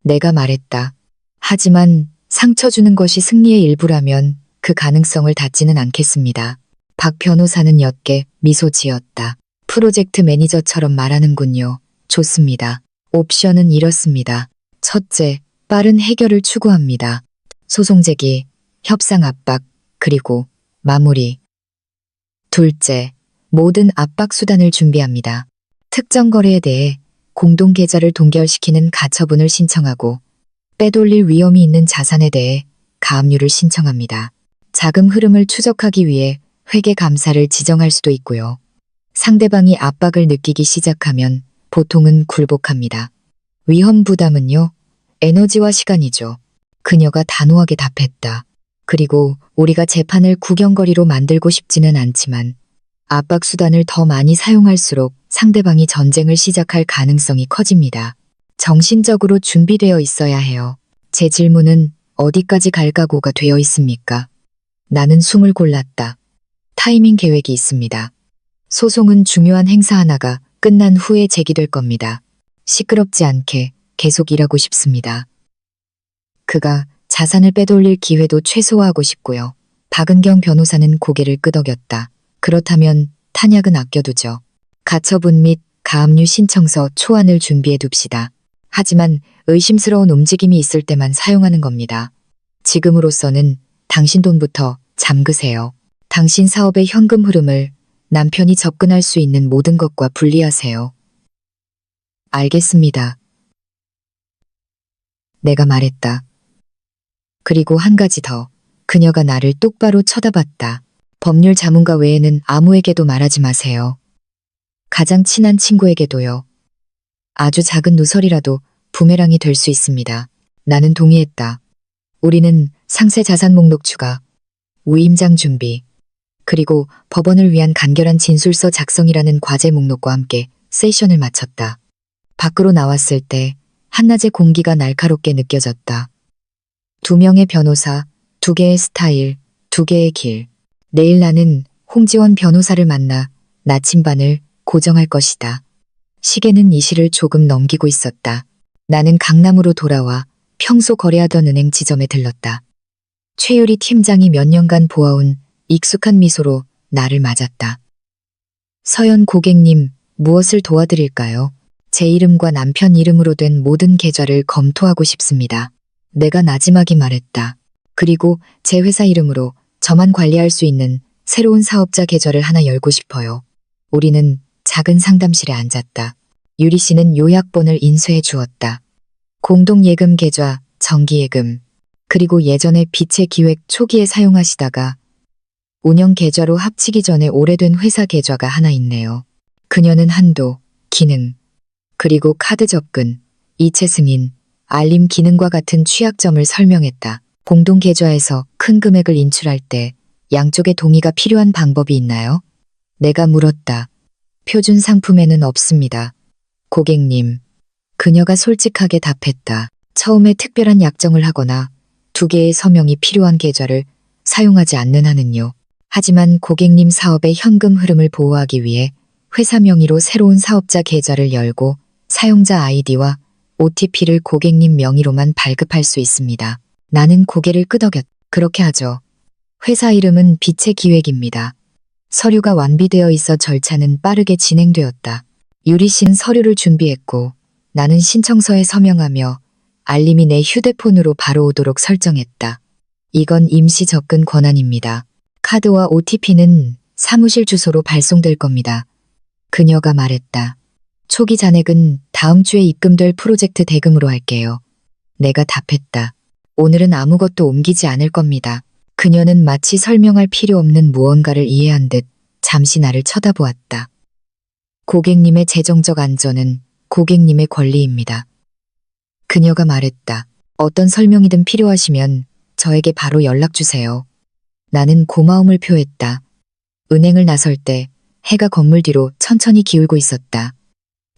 S1: 내가 말했다. 하지만 상처 주는 것이 승리의 일부라면 그 가능성을 닫지는 않겠습니다. 박 변호사는 옅게 미소 지었다. 프로젝트 매니저처럼 말하는군요. 좋습니다. 옵션은 이렇습니다. 첫째, 빠른 해결을 추구합니다. 소송 제기, 협상 압박, 그리고 마무리. 둘째, 모든 압박 수단을 준비합니다. 특정 거래에 대해 공동 계좌를 동결시키는 가처분을 신청하고 빼돌릴 위험이 있는 자산에 대해 가압류를 신청합니다. 자금 흐름을 추적하기 위해 회계 감사를 지정할 수도 있고요. 상대방이 압박을 느끼기 시작하면 보통은 굴복합니다. 위험 부담은요? 에너지와 시간이죠. 그녀가 단호하게 답했다. 그리고 우리가 재판을 구경거리로 만들고 싶지는 않지만 압박 수단을 더 많이 사용할수록 상대방이 전쟁을 시작할 가능성이 커집니다. 정신적으로 준비되어 있어야 해요. 제 질문은 어디까지 갈 각오가 되어 있습니까? 나는 숨을 골랐다. 타이밍 계획이 있습니다. 소송은 중요한 행사 하나가 끝난 후에 제기될 겁니다. 시끄럽지 않게 계속 일하고 싶습니다. 그가 자산을 빼돌릴 기회도 최소화하고 싶고요. 박은경 변호사는 고개를 끄덕였다. 그렇다면 탄약은 아껴두죠. 가처분 및 가압류 신청서 초안을 준비해 둡시다. 하지만 의심스러운 움직임이 있을 때만 사용하는 겁니다. 지금으로서는 당신 돈부터 잠그세요. 당신 사업의 현금 흐름을 남편이 접근할 수 있는 모든 것과 분리하세요. 알겠습니다. 내가 말했다. 그리고 한 가지 더. 그녀가 나를 똑바로 쳐다봤다. 법률 자문가 외에는 아무에게도 말하지 마세요. 가장 친한 친구에게도요. 아주 작은 누설이라도 부메랑이 될 수 있습니다. 나는 동의했다. 우리는 상세 자산 목록 추가, 위임장 준비, 그리고 법원을 위한 간결한 진술서 작성이라는 과제 목록과 함께 세션을 마쳤다. 밖으로 나왔을 때 한낮의 공기가 날카롭게 느껴졌다. 2명의 변호사, 2개의 스타일, 2개의 길. 내일 나는 홍지원 변호사를 만나 나침반을 고정할 것이다. 시계는 이 시를 조금 넘기고 있었다. 나는 강남으로 돌아와 평소 거래하던 은행 지점에 들렀다. 최유리 팀장이 몇 년간 보아온 익숙한 미소로 나를 맞았다. 서연 고객님, 무엇을 도와드릴까요? 제 이름과 남편 이름으로 된 모든 계좌를 검토하고 싶습니다. 내가 나지막이 말했다. 그리고 제 회사 이름으로 저만 관리할 수 있는 새로운 사업자 계좌를 하나 열고 싶어요. 우리는 작은 상담실에 앉았다. 유리 씨는 요약본을 인쇄해 주었다. 공동예금 계좌, 정기예금, 그리고 예전에 빛의 기획 초기에 사용하시다가 운영 계좌로 합치기 전에 오래된 회사 계좌가 하나 있네요. 그녀는 한도, 기능, 그리고 카드 접근, 이체 승인, 알림 기능과 같은 취약점을 설명했다. 공동 계좌에서 큰 금액을 인출할 때 양쪽의 동의가 필요한 방법이 있나요? 내가 물었다. 표준 상품에는 없습니다. 고객님. 그녀가 솔직하게 답했다. 처음에 특별한 약정을 하거나 2개의 서명이 필요한 계좌를 사용하지 않는 한은요. 하지만 고객님 사업의 현금 흐름을 보호하기 위해 회사 명의로 새로운 사업자 계좌를 열고 사용자 아이디와 OTP를 고객님 명의로만 발급할 수 있습니다. 나는 고개를 끄덕였다. 그렇게 하죠. 회사 이름은 빛의 기획입니다. 서류가 완비되어 있어 절차는 빠르게 진행되었다. 유리 씨는 서류를 준비했고 나는 신청서에 서명하며 알림이 내 휴대폰으로 바로 오도록 설정했다. 이건 임시 접근 권한입니다. 카드와 OTP는 사무실 주소로 발송될 겁니다. 그녀가 말했다. 초기 잔액은 다음 주에 입금될 프로젝트 대금으로 할게요. 내가 답했다. 오늘은 아무것도 옮기지 않을 겁니다. 그녀는 마치 설명할 필요 없는 무언가를 이해한 듯 잠시 나를 쳐다보았다. 고객님의 재정적 안전은 고객님의 권리입니다. 그녀가 말했다. 어떤 설명이든 필요하시면 저에게 바로 연락 주세요. 나는 고마움을 표했다. 은행을 나설 때 해가 건물 뒤로 천천히 기울고 있었다.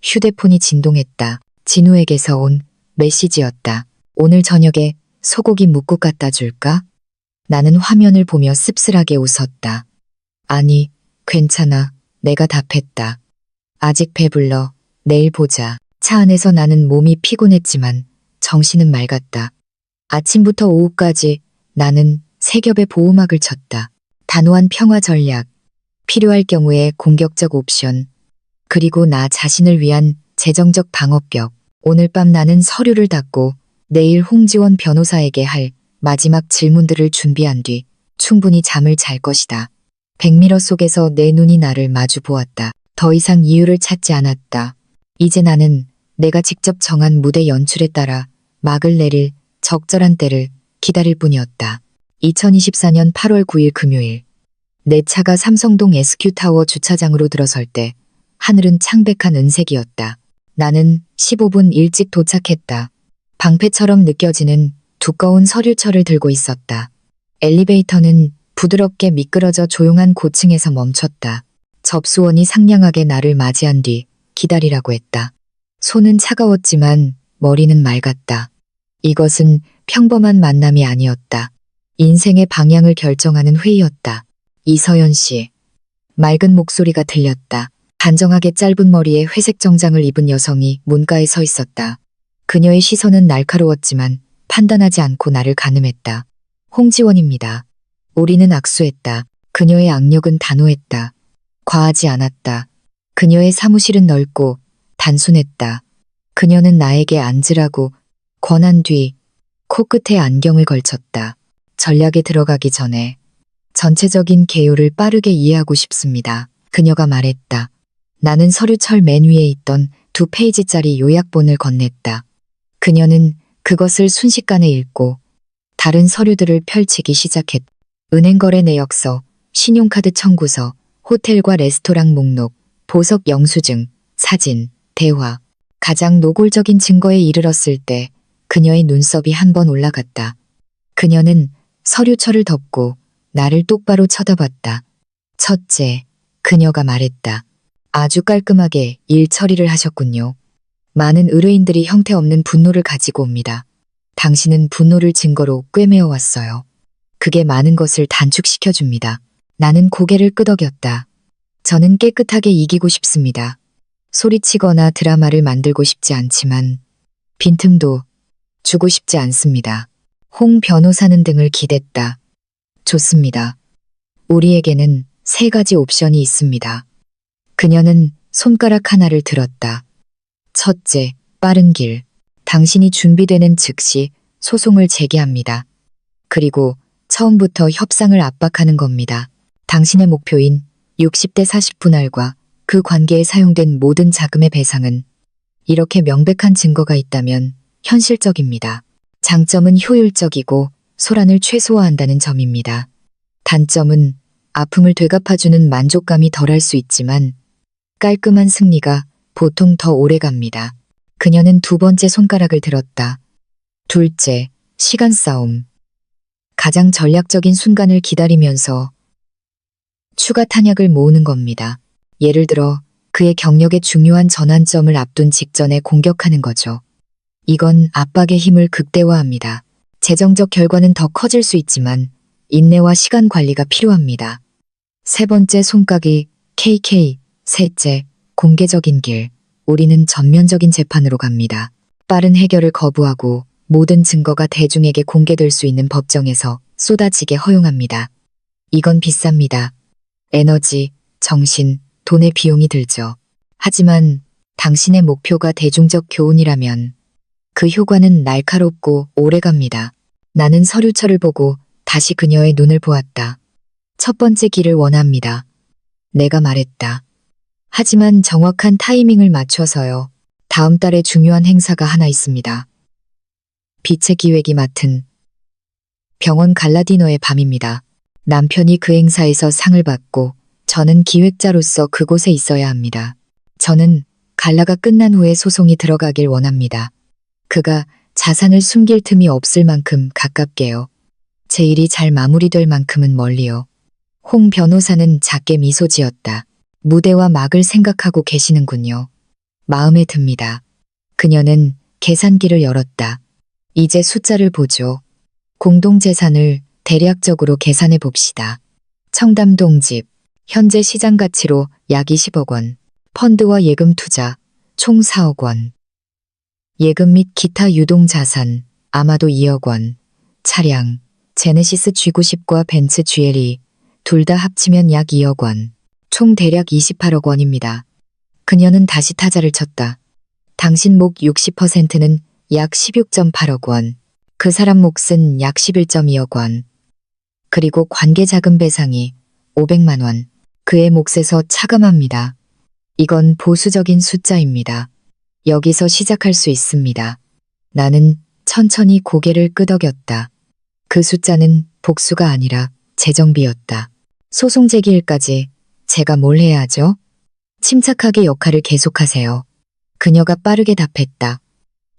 S1: 휴대폰이 진동했다. 진우에게서 온 메시지였다. 오늘 저녁에 소고기 묵국 갖다 줄까? 나는 화면을 보며 씁쓸하게 웃었다. 아니, 괜찮아. 내가 답했다. 아직 배불러. 내일 보자. 차 안에서 나는 몸이 피곤했지만 정신은 맑았다. 아침부터 오후까지 나는 세 겹의 보호막을 쳤다. 단호한 평화 전략, 필요할 경우에 공격적 옵션, 그리고 나 자신을 위한 재정적 방어벽. 오늘 밤 나는 서류를 닫고 내일 홍지원 변호사에게 할 마지막 질문들을 준비한 뒤 충분히 잠을 잘 것이다. 백미러 속에서 내 눈이 나를 마주 보았다. 더 이상 이유를 찾지 않았다. 이제 나는 내가 직접 정한 무대 연출에 따라 막을 내릴 적절한 때를 기다릴 뿐이었다. 2024년 8월 9일 금요일. 내 차가 삼성동 SQ타워 주차장으로 들어설 때 하늘은 창백한 은색이었다. 나는 15분 일찍 도착했다. 방패처럼 느껴지는 두꺼운 서류철을 들고 있었다. 엘리베이터는 부드럽게 미끄러져 조용한 고층에서 멈췄다. 접수원이 상냥하게 나를 맞이한 뒤 기다리라고 했다. 손은 차가웠지만 머리는 맑았다. 이것은 평범한 만남이 아니었다. 인생의 방향을 결정하는 회의였다. 이서연 씨. 맑은 목소리가 들렸다. 단정하게 짧은 머리에 회색 정장을 입은 여성이 문가에 서 있었다. 그녀의 시선은 날카로웠지만 판단하지 않고 나를 가늠했다. 홍지원입니다. 우리는 악수했다. 그녀의 악력은 단호했다. 과하지 않았다. 그녀의 사무실은 넓고 단순했다. 그녀는 나에게 앉으라고 권한 뒤 코끝에 안경을 걸쳤다. 전략에 들어가기 전에 전체적인 개요를 빠르게 이해하고 싶습니다. 그녀가 말했다. 나는 서류철 맨 위에 있던 2페이지짜리 요약본을 건넸다. 그녀는 그것을 순식간에 읽고 다른 서류들을 펼치기 시작했다. 은행거래 내역서, 신용카드 청구서, 호텔과 레스토랑 목록, 보석 영수증, 사진, 대화. 가장 노골적인 증거에 이르렀을 때 그녀의 눈썹이 한 번 올라갔다. 그녀는 서류철을 덮고 나를 똑바로 쳐다봤다. 첫째, 그녀가 말했다. 아주 깔끔하게 일 처리를 하셨군요. 많은 의뢰인들이 형태 없는 분노를 가지고 옵니다. 당신은 분노를 증거로 꿰매어왔어요. 그게 많은 것을 단축시켜줍니다. 나는 고개를 끄덕였다. 저는 깨끗하게 이기고 싶습니다. 소리치거나 드라마를 만들고 싶지 않지만 빈틈도 주고 싶지 않습니다. 홍 변호사는 등을 기댔다. 좋습니다. 우리에게는 3가지 옵션이 있습니다. 그녀는 손가락 하나를 들었다. 첫째, 빠른 길. 당신이 준비되는 즉시 소송을 제기합니다. 그리고 처음부터 협상을 압박하는 겁니다. 당신의 목표인 60대 40분할과 그 관계에 사용된 모든 자금의 배상은 이렇게 명백한 증거가 있다면 현실적입니다. 장점은 효율적이고 소란을 최소화한다는 점입니다. 단점은 아픔을 되갚아주는 만족감이 덜할 수 있지만 깔끔한 승리가 보통 더 오래 갑니다. 그녀는 2번째 손가락을 들었다. 둘째, 시간 싸움. 가장 전략적인 순간을 기다리면서 추가 탄약을 모으는 겁니다. 예를 들어 그의 경력의 중요한 전환점을 앞둔 직전에 공격하는 거죠. 이건 압박의 힘을 극대화합니다. 재정적 결과는 더 커질 수 있지만 인내와 시간 관리가 필요합니다. 3번째 손가락이 KK, 셋째, 공개적인 길. 우리는 전면적인 재판으로 갑니다. 빠른 해결을 거부하고 모든 증거가 대중에게 공개될 수 있는 법정에서 쏟아지게 허용합니다. 이건 비쌉니다. 에너지, 정신, 돈의 비용이 들죠. 하지만 당신의 목표가 대중적 교훈이라면 그 효과는 날카롭고 오래갑니다. 나는 서류철을 보고 다시 그녀의 눈을 보았다. 첫 번째 길을 원합니다. 내가 말했다. 하지만 정확한 타이밍을 맞춰서요. 다음 달에 중요한 행사가 하나 있습니다. 빛의 기획이 맡은 병원 갈라디너의 밤입니다. 남편이 그 행사에서 상을 받고 저는 기획자로서 그곳에 있어야 합니다. 저는 갈라가 끝난 후에 소송이 들어가길 원합니다. 그가 자산을 숨길 틈이 없을 만큼 가깝게요. 제 일이 잘 마무리될 만큼은 멀리요. 홍 변호사는 작게 미소 지었다. 무대와 막을 생각하고 계시는군요. 마음에 듭니다. 그녀는 계산기를 열었다. 이제 숫자를 보죠. 공동재산을 대략적으로 계산해 봅시다. 청담동 집, 현재 시장 가치로 약 20억 원, 펀드와 예금 투자, 총 4억 원. 예금 및 기타 유동자산, 아마도 2억 원, 차량, 제네시스 G90과 벤츠 GLE, 둘 다 합치면 약 2억 원, 총 대략 28억 원입니다. 그녀는 다시 타자를 쳤다. 당신 목 60%는 약 16.8억 원, 그 사람 몫은 약 11.2억 원, 그리고 관계자금 배상이 500만 원, 그의 몫에서 차감합니다. 이건 보수적인 숫자입니다. 여기서 시작할 수 있습니다. 나는 천천히 고개를 끄덕였다. 그 숫자는 복수가 아니라 재정비였다. 소송 제기일까지 제가 뭘 해야 하죠? 침착하게 역할을 계속하세요. 그녀가 빠르게 답했다.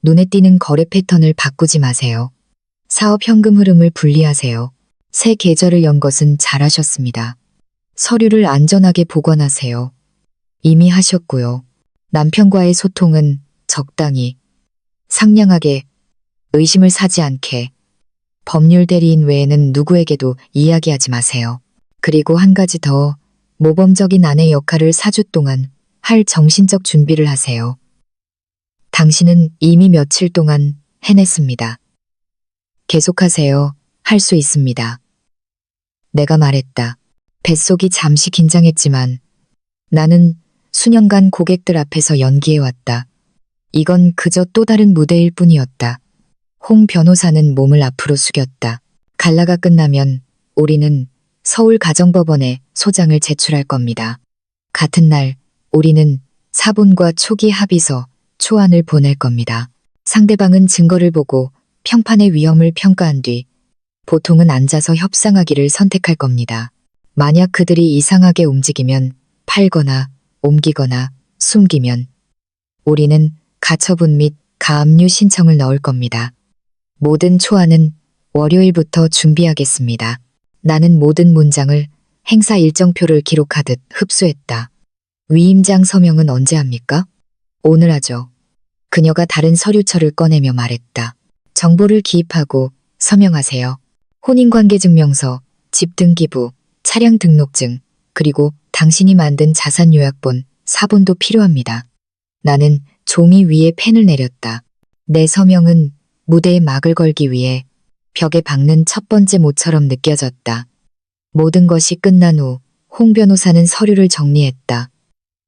S1: 눈에 띄는 거래 패턴을 바꾸지 마세요. 사업 현금 흐름을 분리하세요. 새 계좌를 연 것은 잘하셨습니다. 서류를 안전하게 보관하세요. 이미 하셨고요. 남편과의 소통은 적당히, 상냥하게, 의심을 사지 않게, 법률 대리인 외에는 누구에게도 이야기하지 마세요. 그리고 한 가지 더, 모범적인 아내 역할을 4주 동안 할 정신적 준비를 하세요. 당신은 이미 며칠 동안 해냈습니다. 계속하세요. 할 수 있습니다. 내가 말했다. 뱃속이 잠시 긴장했지만 나는 수년간 고객들 앞에서 연기해왔다. 이건 그저 또 다른 무대일 뿐이었다. 홍 변호사는 몸을 앞으로 숙였다. 갈라가 끝나면 우리는 서울 가정법원에 소장을 제출할 겁니다. 같은 날 우리는 사본과 초기 합의서, 초안을 보낼 겁니다. 상대방은 증거를 보고 평판의 위험을 평가한 뒤 보통은 앉아서 협상하기를 선택할 겁니다. 만약 그들이 이상하게 움직이면 팔거나 옮기거나 숨기면 우리는 가처분 및 가압류 신청을 넣을 겁니다. 모든 초안은 월요일부터 준비하겠습니다. 나는 모든 문장을 행사 일정표를 기록하듯 흡수했다. 위임장 서명은 언제 합니까? 오늘 하죠. 그녀가 다른 서류철을 꺼내며 말했다. 정보를 기입하고 서명하세요. 혼인관계증명서, 집등기부, 차량 등록증, 그리고 당신이 만든 자산요약본, 사본도 필요합니다. 나는 종이 위에 펜을 내렸다. 내 서명은 무대에 막을 걸기 위해 벽에 박는 첫 번째 모처럼 느껴졌다. 모든 것이 끝난 후 홍 변호사는 서류를 정리했다.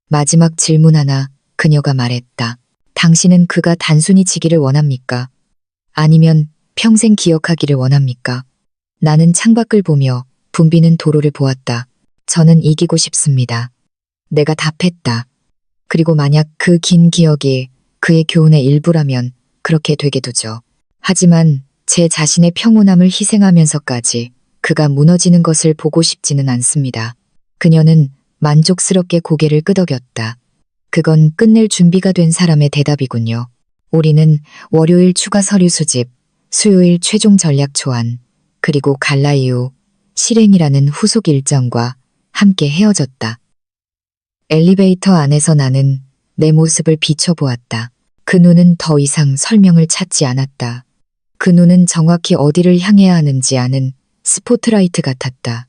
S1: 마지막 질문 하나, 그녀가 말했다. 당신은 그가 단순히 지기를 원합니까? 아니면 평생 기억하기를 원합니까? 나는 창밖을 보며 붐비는 도로를 보았다. 저는 이기고 싶습니다. 내가 답했다. 그리고 만약 그 긴 기억이 그의 교훈의 일부라면 그렇게 되게 두죠. 하지만 제 자신의 평온함을 희생하면서까지 그가 무너지는 것을 보고 싶지는 않습니다. 그녀는 만족스럽게 고개를 끄덕였다. 그건 끝낼 준비가 된 사람의 대답이군요. 우리는 월요일 추가 서류 수집, 수요일 최종 전략 초안, 그리고 갈라 이후 실행이라는 후속 일정과 함께 헤어졌다. 엘리베이터 안에서 나는 내 모습을 비춰보았다. 그 눈은 더 이상 설명을 찾지 않았다. 그 눈은 정확히 어디를 향해야 하는지 아는 스포트라이트 같았다.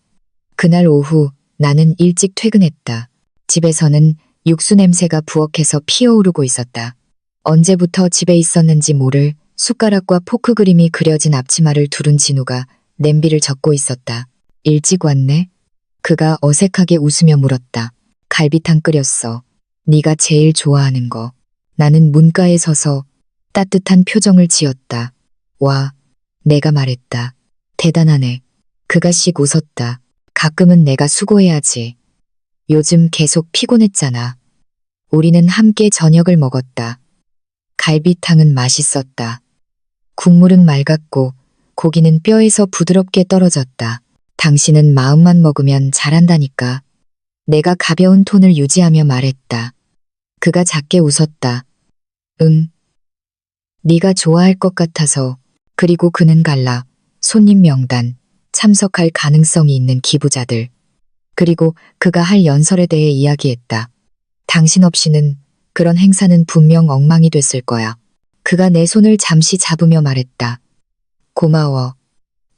S1: 그날 오후 나는 일찍 퇴근했다. 집에서는 육수 냄새가 부엌에서 피어오르고 있었다. 언제부터 집에 있었는지 모를 숟가락과 포크 그림이 그려진 앞치마를 두른 진우가 냄비를 젓고 있었다. 일찍 왔네? 그가 어색하게 웃으며 물었다. 갈비탕 끓였어. 네가 제일 좋아하는 거. 나는 문가에 서서 따뜻한 표정을 지었다. 와, 내가 말했다. 대단하네. 그가 씩 웃었다. 가끔은 내가 수고해야지. 요즘 계속 피곤했잖아. 우리는 함께 저녁을 먹었다. 갈비탕은 맛있었다. 국물은 맑았고 고기는 뼈에서 부드럽게 떨어졌다. 당신은 마음만 먹으면 잘한다니까. 내가 가벼운 톤을 유지하며 말했다. 그가 작게 웃었다. 응. 네가 좋아할 것 같아서. 그리고 그는 갈라. 손님 명단, 참석할 가능성이 있는 기부자들. 그리고 그가 할 연설에 대해 이야기했다. 당신 없이는 그런 행사는 분명 엉망이 됐을 거야. 그가 내 손을 잠시 잡으며 말했다. 고마워.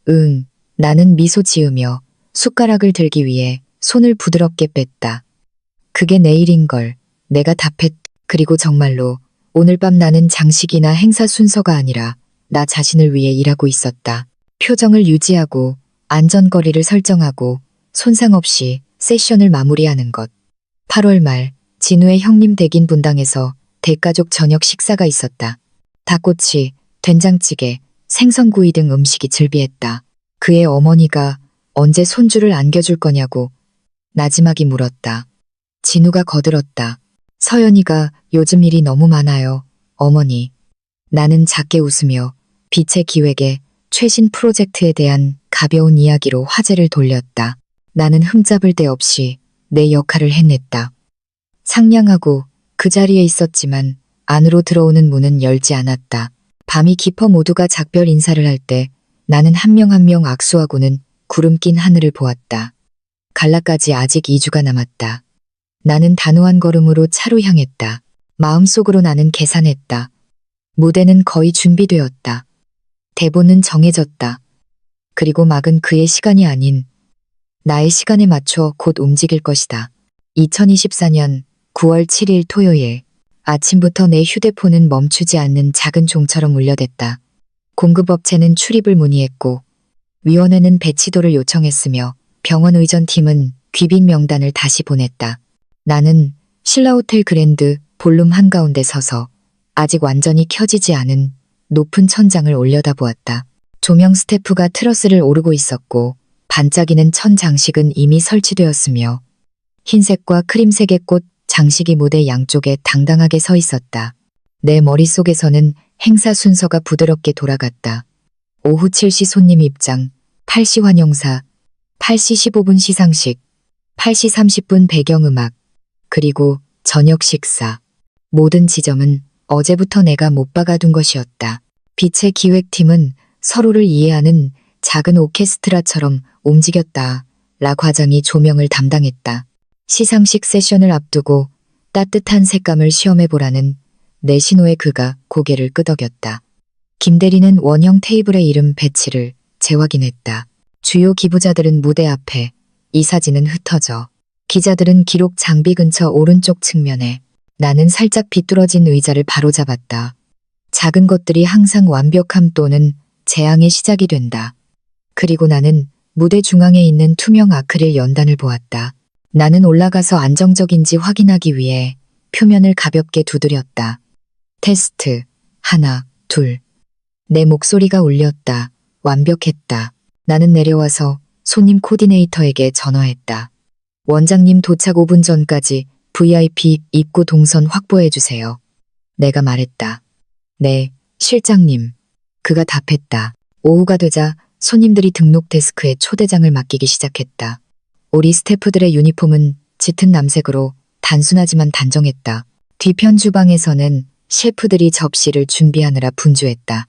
S1: 응. 나는 미소 지으며 숟가락을 들기 위해 손을 부드럽게 뺐다. 그게 내일인걸. 내가 답했. 그리고 정말로 오늘 밤 나는 장식이나 행사 순서가 아니라 나 자신을 위해 일하고 있었다. 표정을 유지하고 안전거리를 설정하고 손상 없이 세션을 마무리하는 것. 8월 말 진우의 형님 댁인 분당에서 대가족 저녁 식사가 있었다. 닭꼬치, 된장찌개, 생선구이 등 음식이 즐비했다. 그의 어머니가 언제 손주를 안겨줄 거냐고 나지막이 물었다. 진우가 거들었다. 서연이가 요즘 일이 너무 많아요, 어머니. 나는 작게 웃으며 빛의 기획에 최신 프로젝트에 대한 가벼운 이야기로 화제를 돌렸다. 나는 흠잡을 데 없이 내 역할을 해냈다. 상냥하고 그 자리에 있었지만 안으로 들어오는 문은 열지 않았다. 밤이 깊어 모두가 작별 인사를 할 때 나는 한 명 한 명 악수하고는 구름 낀 하늘을 보았다. 갈라까지 아직 2주가 남았다. 나는 단호한 걸음으로 차로 향했다. 마음속으로 나는 계산했다. 무대는 거의 준비되었다. 대본은 정해졌다. 그리고 막은 그의 시간이 아닌 나의 시간에 맞춰 곧 움직일 것이다. 2024년 9월 7일 토요일 아침부터 내 휴대폰은 멈추지 않는 작은 종처럼 울려댔다. 공급업체는 출입을 문의했고 위원회는 배치도를 요청했으며 병원 의전팀은 귀빈 명단을 다시 보냈다. 나는 신라호텔 그랜드 볼룸 한가운데 서서 아직 완전히 켜지지 않은 높은 천장을 올려다보았다. 조명 스태프가 트러스를 오르고 있었고 반짝이는 천 장식은 이미 설치되었으며 흰색과 크림색의 꽃 장식이 무대 양쪽에 당당하게 서 있었다. 내 머릿속에서는 행사 순서가 부드럽게 돌아갔다. 오후 7시 손님 입장, 8시 환영사, 8시 15분 시상식, 8시 30분 배경음악, 그리고 저녁 식사. 모든 지점은 어제부터 내가 못 박아둔 것이었다. 빛의 기획팀은 서로를 이해하는 작은 오케스트라처럼 움직였다. 라 과장이 조명을 담당했다. 시상식 세션을 앞두고 따뜻한 색감을 시험해보라는 내 신호에 그가 고개를 끄덕였다. 김 대리는 원형 테이블에 이름 배치를 재확인했다. 주요 기부자들은 무대 앞에, 이 사진은 흩어져. 기자들은 기록 장비 근처 오른쪽 측면에. 나는 살짝 비뚤어진 의자를 바로잡았다. 작은 것들이 항상 완벽함 또는 재앙의 시작이 된다. 그리고 나는 무대 중앙에 있는 투명 아크릴 연단을 보았다. 나는 올라가서 안정적인지 확인하기 위해 표면을 가볍게 두드렸다. 테스트. 하나, 둘. 내 목소리가 울렸다. 완벽했다. 나는 내려와서 손님 코디네이터에게 전화했다. 원장님 도착 5분 전까지 VIP 입구 동선 확보해주세요. 내가 말했다. 네, 실장님. 그가 답했다. 오후가 되자 손님들이 등록 데스크에 초대장을 맡기기 시작했다. 우리 스태프들의 유니폼은 짙은 남색으로 단순하지만 단정했다. 뒤편 주방에서는 셰프들이 접시를 준비하느라 분주했다.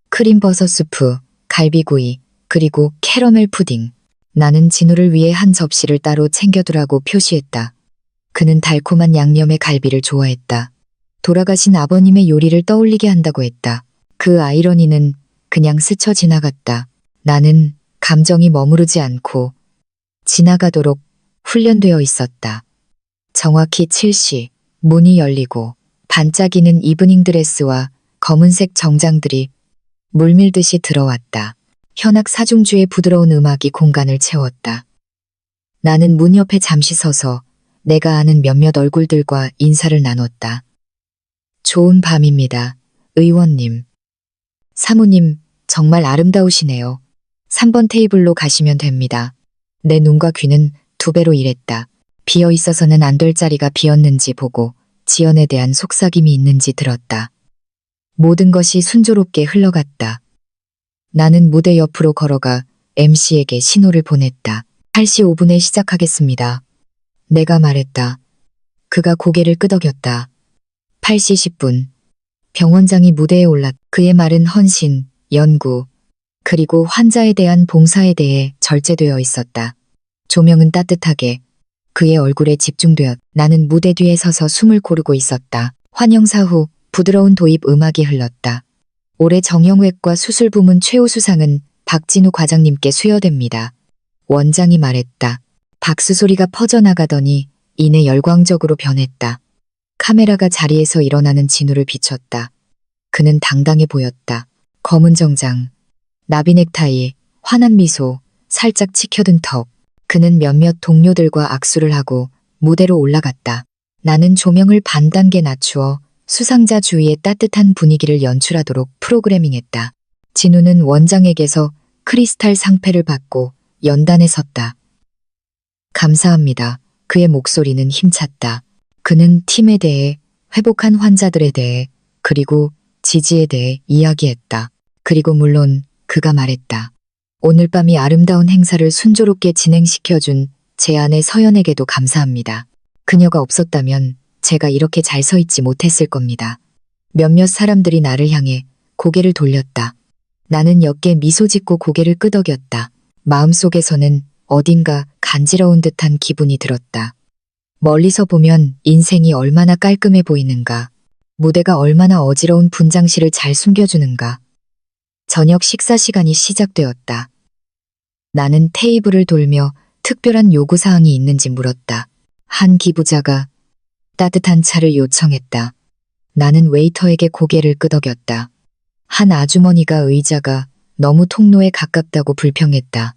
S1: 크림버섯 수프, 갈비구이, 그리고 캐러멜 푸딩. 나는 진우를 위해 한 접시를 따로 챙겨두라고 표시했다. 그는 달콤한 양념의 갈비를 좋아했다. 돌아가신 아버님의 요리를 떠올리게 한다고 했다. 그 아이러니는 그냥 스쳐 지나갔다. 나는 감정이 머무르지 않고 지나가도록 훈련되어 있었다. 정확히 7시 문이 열리고 반짝이는 이브닝 드레스와 검은색 정장들이 물밀듯이 들어왔다. 현악 사중주의 부드러운 음악이 공간을 채웠다. 나는 문 옆에 잠시 서서 내가 아는 몇몇 얼굴들과 인사를 나눴다. 좋은 밤입니다. 의원님. 사모님, 정말 아름다우시네요. 3번 테이블로 가시면 됩니다. 내 눈과 귀는 2배로 일했다. 비어 있어서는 안 될 자리가 비었는지 보고 지연에 대한 속삭임이 있는지 들었다. 모든 것이 순조롭게 흘러갔다. 나는 무대 옆으로 걸어가 MC에게 신호를 보냈다. 8시 5분에 시작하겠습니다. 내가 말했다. 그가 고개를 끄덕였다. 8시 10분. 병원장이 무대에 올랐. 그의 말은 헌신, 연구, 그리고 환자에 대한 봉사에 대해 절제되어 있었다. 조명은 따뜻하게 그의 얼굴에 집중되었. 나는 무대 뒤에 서서 숨을 고르고 있었다. 환영사 후 부드러운 도입 음악이 흘렀다. 올해 정형외과 수술부문 최우수상은 박진우 과장님께 수여됩니다. 원장이 말했다. 박수 소리가 퍼져나가더니 이내 열광적으로 변했다. 카메라가 자리에서 일어나는 진우를 비췄다. 그는 당당해 보였다. 검은 정장, 나비 넥타이, 환한 미소, 살짝 치켜든 턱. 그는 몇몇 동료들과 악수를 하고 무대로 올라갔다. 나는 조명을 반 단계 낮추어 수상자 주위의 따뜻한 분위기를 연출하도록 프로그래밍했다. 진우는 원장에게서 크리스탈 상패를 받고 연단에 섰다. 감사합니다. 그의 목소리는 힘찼다. 그는 팀에 대해, 회복한 환자들에 대해, 그리고 지지에 대해 이야기했다. 그리고 물론 그가 말했다. 오늘 밤이 아름다운 행사를 순조롭게 진행시켜준 제 아내 서연에게도 감사합니다. 그녀가 없었다면 제가 이렇게 잘 서 있지 못했을 겁니다. 몇몇 사람들이 나를 향해 고개를 돌렸다. 나는 옅게 미소 짓고 고개를 끄덕였다. 마음속에서는 어딘가 간지러운 듯한 기분이 들었다. 멀리서 보면 인생이 얼마나 깔끔해 보이는가. 무대가 얼마나 어지러운 분장실을 잘 숨겨주는가. 저녁 식사 시간이 시작되었다. 나는 테이블을 돌며 특별한 요구사항이 있는지 물었다. 한 기부자가 따뜻한 차를 요청했다. 나는 웨이터에게 고개를 끄덕였다. 한 아주머니가 의자가 너무 통로에 가깝다고 불평했다.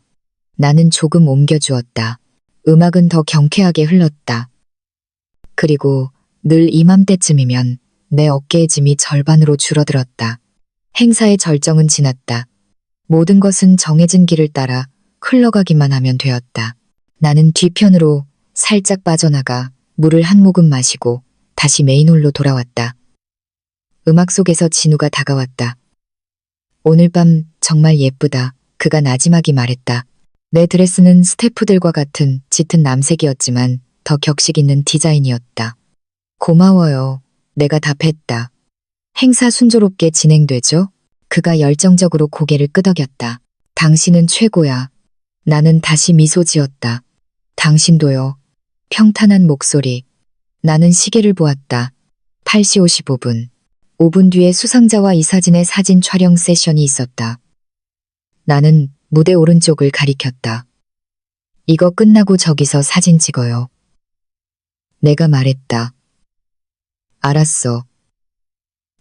S1: 나는 조금 옮겨주었다. 음악은 더 경쾌하게 흘렀다. 그리고 늘 이맘때쯤이면 내 어깨의 짐이 절반으로 줄어들었다. 행사의 절정은 지났다. 모든 것은 정해진 길을 따라 흘러가기만 하면 되었다. 나는 뒤편으로 살짝 빠져나가 물을 한 모금 마시고 다시 메인홀로 돌아왔다. 음악 속에서 진우가 다가왔다. 오늘 밤 정말 예쁘다. 그가 나지막이 말했다. 내 드레스는 스태프들과 같은 짙은 남색이었지만 더 격식 있는 디자인이었다. 고마워요. 내가 답했다. 행사 순조롭게 진행되죠? 그가 열정적으로 고개를 끄덕였다. 당신은 최고야. 나는 다시 미소 지었다. 당신도요. 평탄한 목소리. 나는 시계를 보았다. 8시 55분. 5분 뒤에 수상자와 이사진의 사진 촬영 세션이 있었다. 나는 무대 오른쪽을 가리켰다. 이거 끝나고 저기서 사진 찍어요. 내가 말했다. 알았어.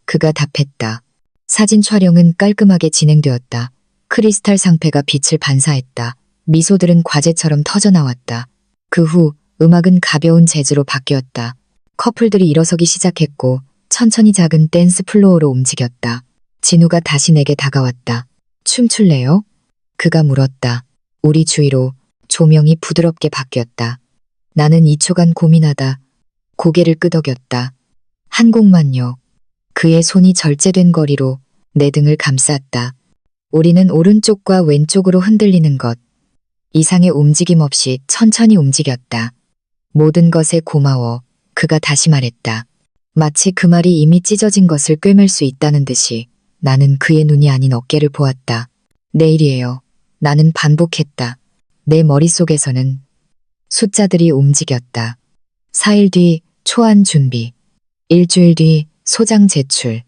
S1: 그가 답했다. 사진 촬영은 깔끔하게 진행되었다. 크리스탈 상패가 빛을 반사했다. 미소들은 과제처럼 터져나왔다. 그 후 음악은 가벼운 재즈로 바뀌었다. 커플들이 일어서기 시작했고 천천히 작은 댄스 플로어로 움직였다. 진우가 다시 내게 다가왔다. 춤출래요? 그가 물었다. 우리 주위로 조명이 부드럽게 바뀌었다. 나는 2초간 고민하다 고개를 끄덕였다. 한 곡만요. 그의 손이 절제된 거리로 내 등을 감쌌다. 우리는 오른쪽과 왼쪽으로 흔들리는 것. 이상의 움직임 없이 천천히 움직였다. 모든 것에 고마워. 그가 다시 말했다. 마치 그 말이 이미 찢어진 것을 꿰맬 수 있다는 듯이 나는 그의 눈이 아닌 어깨를 보았다. 내일이에요. 나는 반복했다. 내 머릿속에서는 숫자들이 움직였다. 4일 뒤 초안 준비. 일주일 뒤 소장 제출.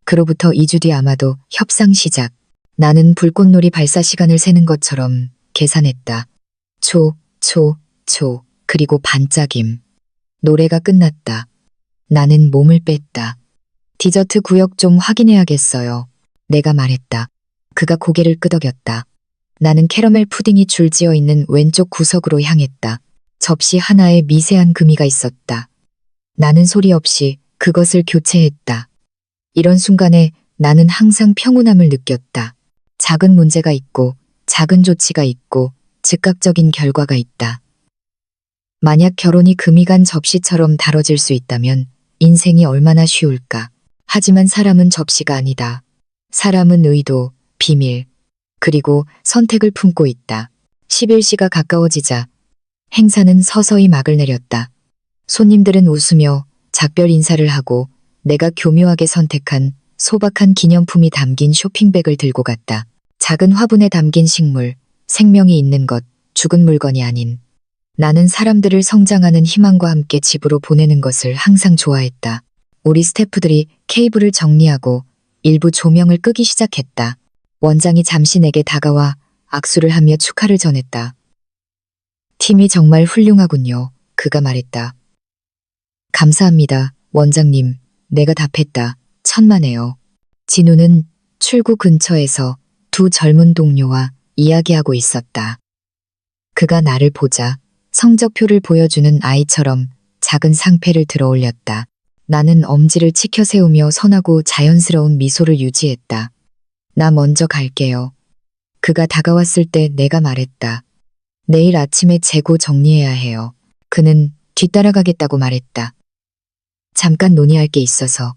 S1: 그로부터 2주 뒤 아마도 협상 시작. 나는 불꽃놀이 발사 시간을 세는 것처럼 계산했다. 초, 그리고 반짝임. 노래가 끝났다. 나는 몸을 뺐다. 디저트 구역 좀 확인해야겠어요. 내가 말했다. 그가 고개를 끄덕였다. 나는 캐러멜 푸딩이 줄지어 있는 왼쪽 구석으로 향했다. 접시 하나에 미세한 금이가 있었다. 나는 소리 없이 그것을 교체했다. 이런 순간에 나는 항상 평온함을 느꼈다. 작은 문제가 있고 작은 조치가 있고 즉각적인 결과가 있다. 만약 결혼이 금이 간 접시처럼 다뤄질 수 있다면 인생이 얼마나 쉬울까. 하지만 사람은 접시가 아니다. 사람은 의도, 비밀, 그리고 선택을 품고 있다. 11시가 가까워지자 행사는 서서히 막을 내렸다. 손님들은 웃으며 작별 인사를 하고 내가 교묘하게 선택한 소박한 기념품이 담긴 쇼핑백을 들고 갔다. 작은 화분에 담긴 식물, 생명이 있는 것, 죽은 물건이 아닌. 나는 사람들을 성장하는 희망과 함께 집으로 보내는 것을 항상 좋아했다. 우리 스태프들이 케이블을 정리하고 일부 조명을 끄기 시작했다. 원장이 잠시 내게 다가와 악수를 하며 축하를 전했다. 팀이 정말 훌륭하군요. 그가 말했다. 감사합니다, 원장님. 내가 답했다. 천만에요. 진우는 출구 근처에서 두 젊은 동료와 이야기하고 있었다. 그가 나를 보자 성적표를 보여주는 아이처럼 작은 상패를 들어 올렸다. 나는 엄지를 치켜 세우며 선하고 자연스러운 미소를 유지했다. 나 먼저 갈게요. 그가 다가왔을 때 내가 말했다. 내일 아침에 재고 정리해야 해요. 그는 뒤따라가겠다고 말했다. 잠깐 논의할 게 있어서.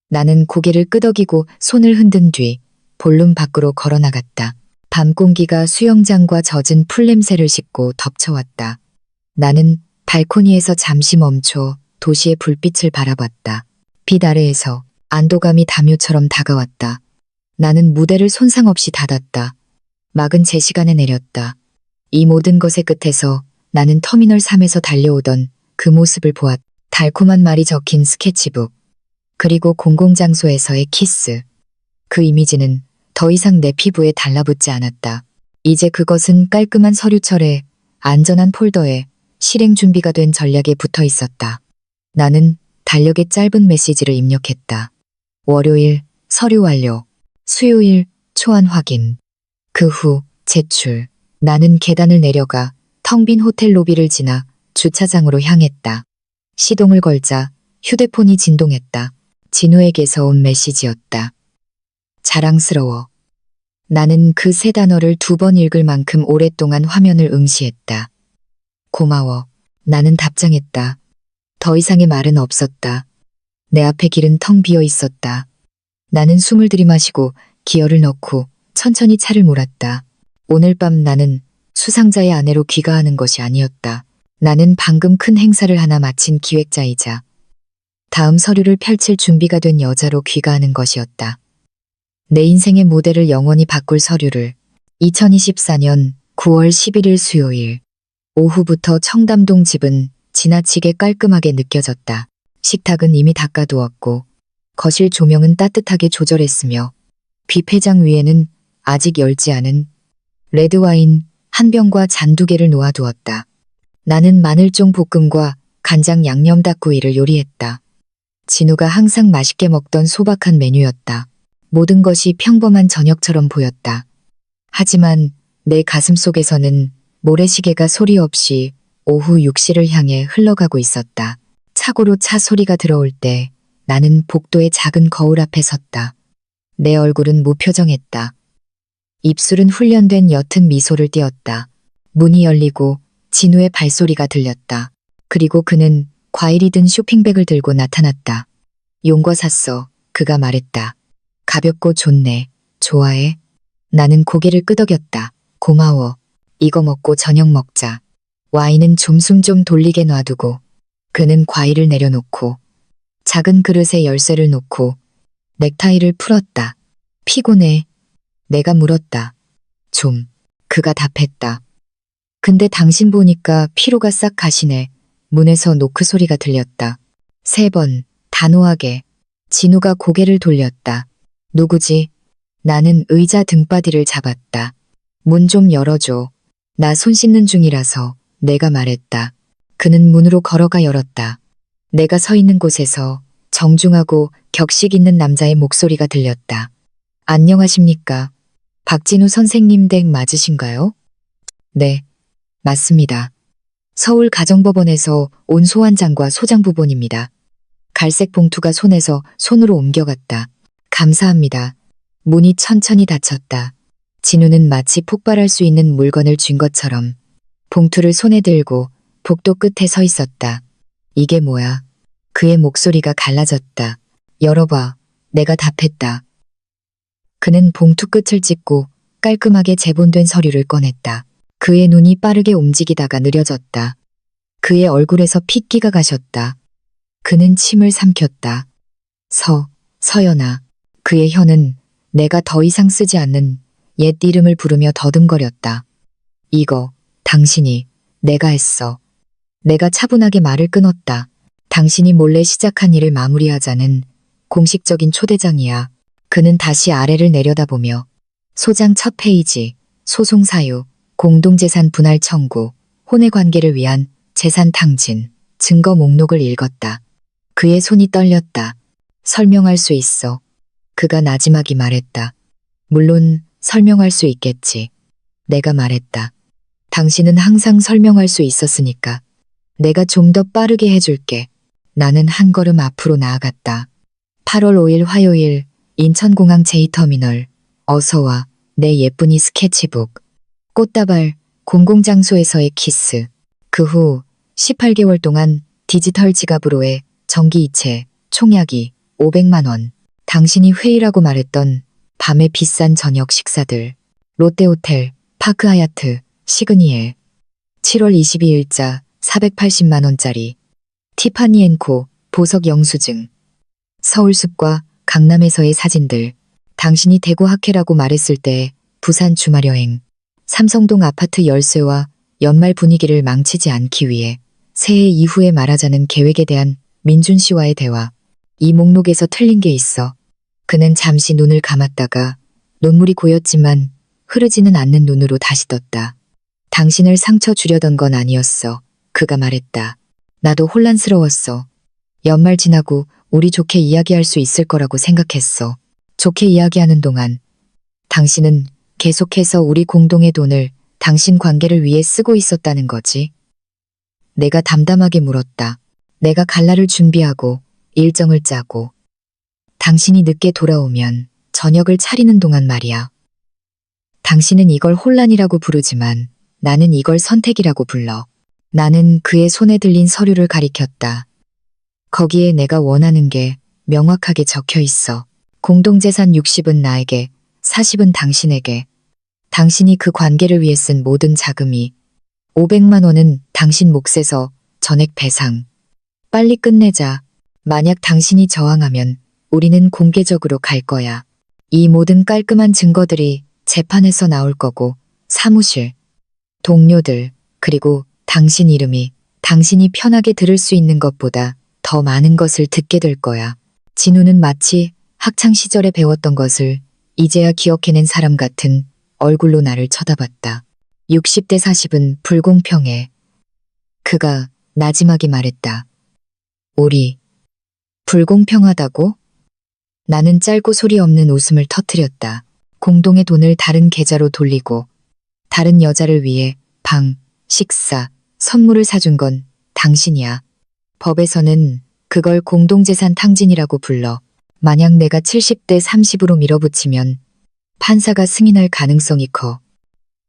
S1: 나는 고개를 끄덕이고 손을 흔든 뒤 볼룸 밖으로 걸어나갔다. 밤 공기가 수영장과 젖은 풀냄새를 싣고 덮쳐왔다. 나는 발코니에서 잠시 멈춰 도시의 불빛을 바라봤다. 빛 아래에서 안도감이 담요처럼 다가왔다. 나는 무대를 손상 없이 닫았다. 막은 제 시간에 내렸다. 이 모든 것의 끝에서 나는 터미널 3에서 달려오던 그 모습을 보았다. 달콤한 말이 적힌 스케치북. 그리고 공공장소에서의 키스. 그 이미지는 더 이상 내 피부에 달라붙지 않았다. 이제 그것은 깔끔한 서류철에 안전한 폴더에 실행 준비가 된 전략에 붙어 있었다. 나는 달력에 짧은 메시지를 입력했다. 월요일 서류 완료. 수요일 초안 확인. 그 후 제출. 나는 계단을 내려가 텅 빈 호텔 로비를 지나 주차장으로 향했다. 시동을 걸자 휴대폰이 진동했다. 진우에게서 온 메시지였다. 자랑스러워. 나는 그 세 단어를 2번 읽을 만큼 오랫동안 화면을 응시했다. 고마워. 나는 답장했다. 더 이상의 말은 없었다. 내 앞에 길은 텅 비어 있었다. 나는 숨을 들이마시고 기어를 넣고 천천히 차를 몰았다. 오늘 밤 나는 수상자의 아내로 귀가하는 것이 아니었다. 나는 방금 큰 행사를 하나 마친 기획자이자 다음 서류를 펼칠 준비가 된 여자로 귀가하는 것이었다. 내 인생의 모델을 영원히 바꿀 서류를. 2024년 9월 11일 수요일. 오후부터 청담동 집은 지나치게 깔끔하게 느껴졌다. 식탁은 이미 닦아두었고 거실 조명은 따뜻하게 조절했으며 뷔페장 위에는 아직 열지 않은 레드와인 한 병과 잔 2개를 놓아두었다. 나는 마늘종 볶음과 간장 양념 닭구이를 요리했다. 진우가 항상 맛있게 먹던 소박한 메뉴였다. 모든 것이 평범한 저녁처럼 보였다. 하지만 내 가슴 속에서는 모래시계가 소리 없이 오후 6시를 향해 흘러가고 있었다. 차고로 차 소리가 들어올 때 나는 복도의 작은 거울 앞에 섰다. 내 얼굴은 무표정했다. 입술은 훈련된 옅은 미소를 띄었다. 문이 열리고 진우의 발소리가 들렸다. 그리고 그는 과일이 든 쇼핑백을 들고 나타났다. 용거 샀어. 그가 말했다. 가볍고 좋네. 좋아해? 나는 고개를 끄덕였다. 고마워. 이거 먹고 저녁 먹자. 와인은 좀 숨 좀 돌리게 놔두고. 그는 과일을 내려놓고 작은 그릇에 열쇠를 놓고 넥타이를 풀었다. 피곤해. 내가 물었다. 좀. 그가 답했다. 근데 당신 보니까 피로가 싹 가시네. 문에서 노크 소리가 들렸다. 3번, 단호하게. 진우가 고개를 돌렸다. 누구지? 나는 의자 등바디를 잡았다. 문 좀 열어줘. 나 손 씻는 중이라서. 내가 말했다. 그는 문으로 걸어가 열었다. 내가 서 있는 곳에서 정중하고 격식 있는 남자의 목소리가 들렸다. 안녕하십니까. 박진우 선생님 댁 맞으신가요? 네, 맞습니다. 서울 가정법원에서 온 소환장과 소장부본입니다. 갈색 봉투가 손에서 손으로 옮겨갔다. 감사합니다. 문이 천천히 닫혔다. 진우는 마치 폭발할 수 있는 물건을 쥔 것처럼 봉투를 손에 들고 복도 끝에 서 있었다. 이게 뭐야? 그의 목소리가 갈라졌다. 열어봐. 내가 답했다. 그는 봉투 끝을 찢고 깔끔하게 재본된 서류를 꺼냈다. 그의 눈이 빠르게 움직이다가 느려졌다. 그의 얼굴에서 핏기가 가셨다. 그는 침을 삼켰다. 서연아. 그의 혀는 내가 더 이상 쓰지 않는 옛 이름을 부르며 더듬거렸다. 이거, 당신이, 내가 했어. 내가 차분하게 말을 끊었다. 당신이 몰래 시작한 일을 마무리하자는 공식적인 초대장이야. 그는 다시 아래를 내려다보며 소장 첫 페이지, 소송 사유, 공동재산 분할 청구, 혼의 관계를 위한 재산 탕진, 증거 목록을 읽었다. 그의 손이 떨렸다. 설명할 수 있어. 그가 나지막이 말했다. 물론 설명할 수 있겠지. 내가 말했다. 당신은 항상 설명할 수 있었으니까. 내가 좀 더 빠르게 해줄게. 나는 한 걸음 앞으로 나아갔다. 8월 5일 화요일 인천공항 제2터미널. 어서와 내 예쁜이 스케치북. 꽃다발 공공장소에서의 키스. 그 후 18개월 동안 디지털 지갑으로의 전기이체 총약이 500만 원. 당신이 회의라고 말했던 밤의 비싼 저녁 식사들. 롯데호텔, 파크하얏트, 시그니엘. 7월 22일자 480만 원짜리. 티파니 앤코 보석 영수증. 서울숲과 강남에서의 사진들. 당신이 대구 학회라고 말했을 때의 부산 주말여행. 삼성동 아파트 열쇠와 연말 분위기를 망치지 않기 위해 새해 이후에 말하자는 계획에 대한 민준 씨와의 대화. 이 목록에서 틀린 게 있어. 그는 잠시 눈을 감았다가 눈물이 고였지만 흐르지는 않는 눈으로 다시 떴다. 당신을 상처 주려던 건 아니었어. 그가 말했다. 나도 혼란스러웠어. 연말 지나고 우리 좋게 이야기할 수 있을 거라고 생각했어. 좋게 이야기하는 동안 당신은 계속해서 우리 공동의 돈을 당신 관계를 위해 쓰고 있었다는 거지. 내가 담담하게 물었다. 내가 갈라를 준비하고 일정을 짜고 당신이 늦게 돌아오면 저녁을 차리는 동안 말이야. 당신은 이걸 혼란이라고 부르지만 나는 이걸 선택이라고 불러. 나는 그의 손에 들린 서류를 가리켰다. 거기에 내가 원하는 게 명확하게 적혀 있어. 공동재산 60은 나에게, 40은 당신에게. 당신이 그 관계를 위해 쓴 모든 자금이 500만 원은 당신 몫에서 전액 배상. 빨리 끝내자. 만약 당신이 저항하면 우리는 공개적으로 갈 거야. 이 모든 깔끔한 증거들이 재판에서 나올 거고 사무실, 동료들, 그리고 당신 이름이 당신이 편하게 들을 수 있는 것보다 더 많은 것을 듣게 될 거야. 진우는 마치 학창시절에 배웠던 것을 이제야 기억해낸 사람 같은 얼굴로 나를 쳐다봤다. 60대 40은 불공평해. 그가 나지막이 말했다. 우리 불공평하다고? 나는 짧고 소리 없는 웃음을 터뜨렸다. 공동의 돈을 다른 계좌로 돌리고 다른 여자를 위해 방, 식사, 선물을 사준 건 당신이야. 법에서는 그걸 공동재산 탕진이라고 불러. 만약 내가 70대 30으로 밀어붙이면 판사가 승인할 가능성이 커.